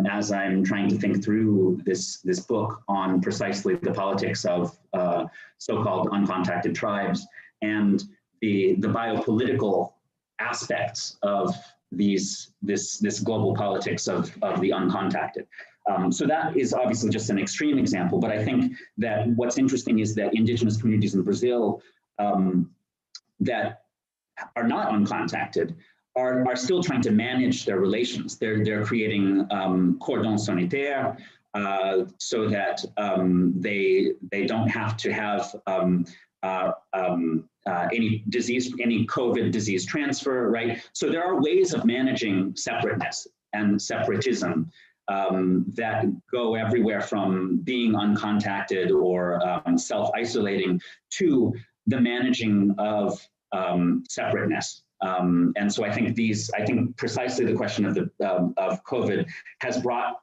as I'm trying to think through this book on precisely the politics of so-called uncontacted tribes and the biopolitical aspects of this global politics of the uncontacted. So that is obviously just an extreme example, but I think that what's interesting is that indigenous communities in Brazil that are not uncontacted are still trying to manage their relations. They're creating cordon sanitaire so that they don't have to have any COVID disease transfer, right? So there are ways of managing separateness and separatism that go everywhere from being uncontacted or self-isolating to the managing of separateness. And so I think precisely the question of COVID has brought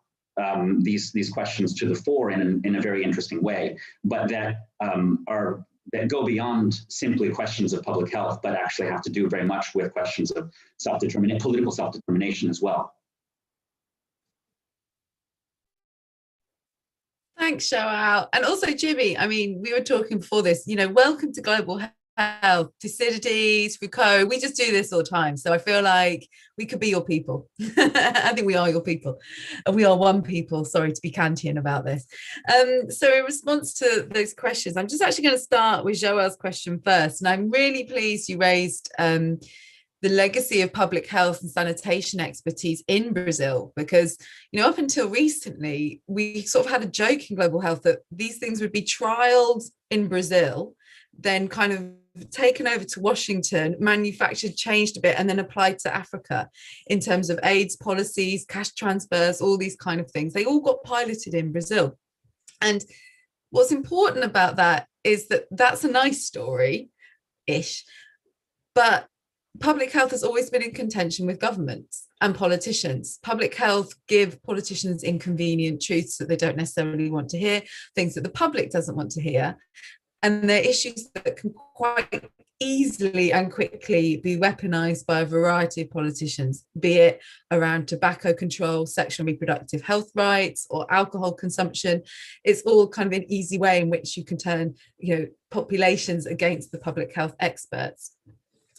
these questions to the fore in a very interesting way, but that go beyond simply questions of public health, but actually have to do very much with questions of political self-determination as well. Thanks, Joao. And also, Jimmy, I mean, we were talking before this, you know, welcome to Global Health, Thucydides, Foucault. We just do this all the time. So I feel like we could be your people. I think we are your people. And we are one people. Sorry to be Kantian about this. So in response to those questions, I'm just actually going to start with Joao's question first. And I'm really pleased you raised the legacy of public health and sanitation expertise in Brazil, because, you know, up until recently, we sort of had a joke in global health that these things would be trialed in Brazil, then kind of taken over to Washington, manufactured, changed a bit, and then applied to Africa in terms of AIDS policies, cash transfers, all these kind of things. They all got piloted in Brazil. And what's important about that is that that's a nice story-ish, but public health has always been in contention with governments and politicians. Public health give politicians inconvenient truths that they don't necessarily want to hear, things that the public doesn't want to hear. And they're issues that can quite easily and quickly be weaponized by a variety of politicians, be it around tobacco control, sexual and reproductive health rights, or alcohol consumption. It's all kind of an easy way in which you can turn, you know, populations against the public health experts.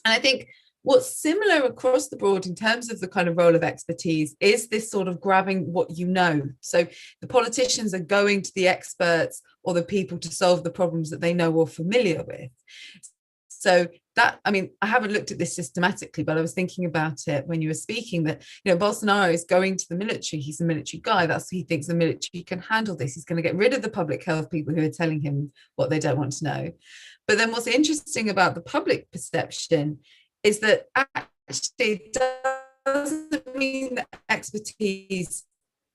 And I think what's similar across the board in terms of the kind of role of expertise is this sort of grabbing what you know. So the politicians are going to the experts or the people to solve the problems that they know or familiar with. So that, I mean, I haven't looked at this systematically, but I was thinking about it when you were speaking that, you know, Bolsonaro is going to the military. He's a military guy. He thinks the military can handle this. He's going to get rid of the public health people who are telling him what they don't want to know. But then what's interesting about the public perception is that actually it doesn't mean that expertise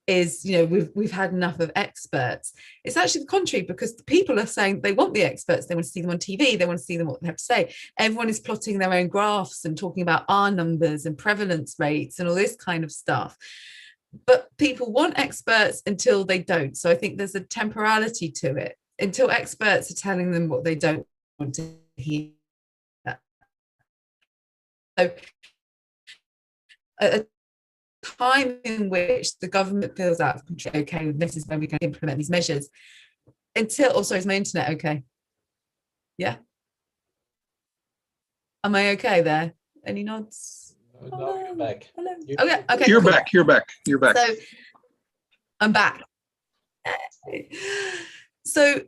is, you know, we've had enough of experts. It's actually the contrary, because the people are saying they want the experts. They want to see them on TV. They want to see them what they have to say. Everyone is plotting their own graphs and talking about R numbers and prevalence rates and all this kind of stuff. But people want experts until they don't. So I think there's a temporality to it until experts are telling them what they don't want to hear. So a time in which the government feels out of control, okay, this is when we can implement these measures, until, oh, sorry, is my internet okay? Yeah. Am I okay there? Any nods? No, you're back. Hello. Okay, okay. You're cool. back. You're back. You're back. So I'm back. So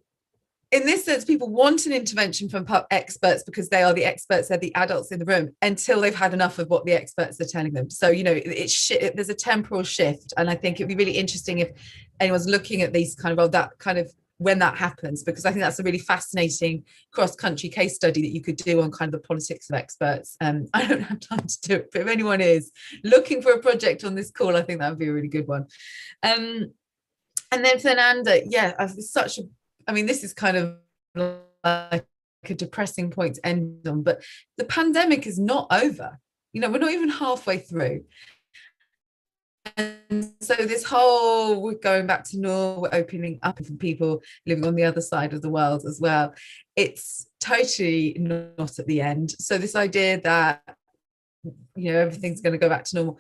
in this sense, people want an intervention from experts because they are the experts, they're the adults in the room, until they've had enough of what the experts are telling them. So, you know, there's a temporal shift. And I think it'd be really interesting if anyone's looking at these kind of, that kind of, when that happens, because I think that's a really fascinating cross-country case study that you could do on kind of the politics of experts. I don't have time to do it, but if anyone is looking for a project on this call, I think that would be a really good one. And then Fernanda, yeah, I mean, this is kind of like a depressing point to end on, but the pandemic is not over. You know, we're not even halfway through. And so this whole, we're going back to normal, we're opening up for people living on the other side of the world as well. It's totally not at the end. So this idea that, you know, everything's going to go back to normal,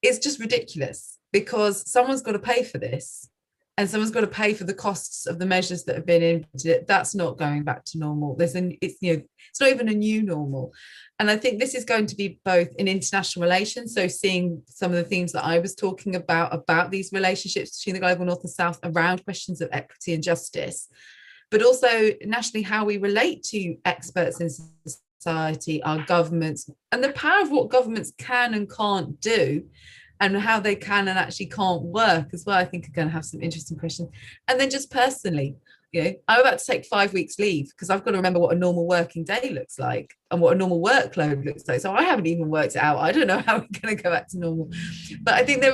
it's just ridiculous, because someone's got to pay for this. And someone's got to pay for the costs of the measures that have been implemented. That's not going back to normal. It's not even a new normal. And I think this is going to be both in international relations. So seeing some of the themes that I was talking about these relationships between the global north and south around questions of equity and justice, but also nationally, how we relate to experts in society, our governments, and the power of what governments can and can't do, and how they can and actually can't work as well. I think are going to have some interesting questions. And then just personally, you know, I'm about to take 5 weeks leave because I've got to remember what a normal working day looks like and what a normal workload looks like. So I haven't even worked it out. I don't know how we're going to go back to normal. But I think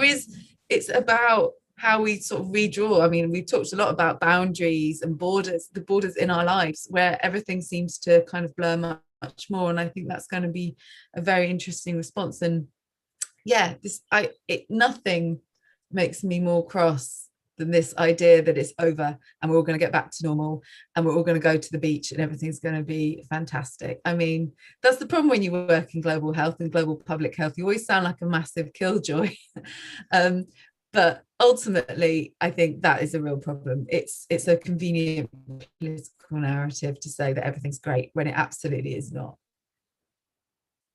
it's about how we sort of redraw. I mean, we've talked a lot about boundaries and borders, the borders in our lives, where everything seems to kind of blur much more. And I think that's going to be a very interesting response. And yeah, nothing makes me more cross than this idea that it's over and we're all going to get back to normal and we're all going to go to the beach and everything's going to be fantastic. I mean, that's the problem when you work in global health and global public health. You always sound like a massive killjoy. But ultimately, I think that is a real problem. It's a convenient political narrative to say that everything's great when it absolutely is not.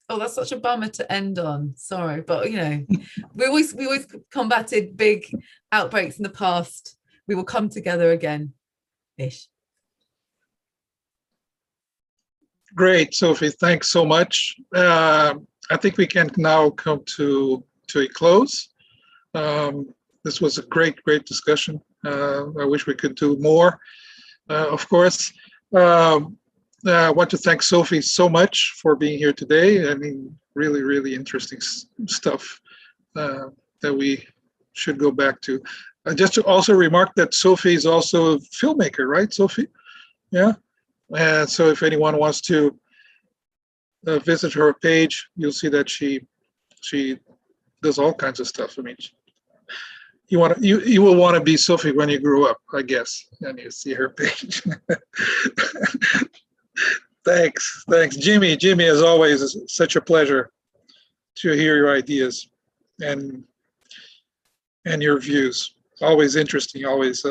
Oh, that's such a bummer to end on. Sorry, but you know, we always combated big outbreaks in the past. We will come together again, ish. Great, Sophie. Thanks so much. I think we can now come to a close. This was a great discussion. I wish we could do more, of course. I want to thank Sophie so much for being here today. I mean, really interesting stuff that we should go back to. Just to also remark that Sophie is also a filmmaker, right, Sophie? Yeah. And so if anyone wants to visit her page, you'll see that she does all kinds of stuff. I mean, you will want to be Sophie when you grow up, I guess, and you see her page. Thanks, Jimmy. As always, it's such a pleasure to hear your ideas and your views. Always interesting, always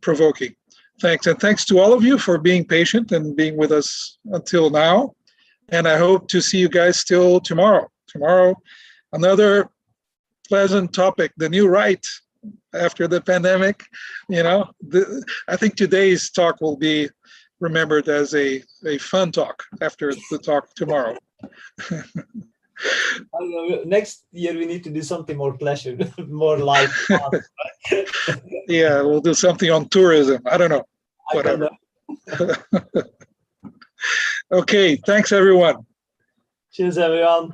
provoking. Thanks, and thanks to all of you for being patient and being with us until now. And I hope to see you guys still tomorrow. Tomorrow, another pleasant topic, the new right after the pandemic. You know, I think today's talk will be remembered as a fun talk after the talk tomorrow. I don't know, next year we need to do something more pleasure, more light. Yeah, we'll do something on tourism. I don't know. Whatever. Okay, thanks everyone. Cheers, everyone.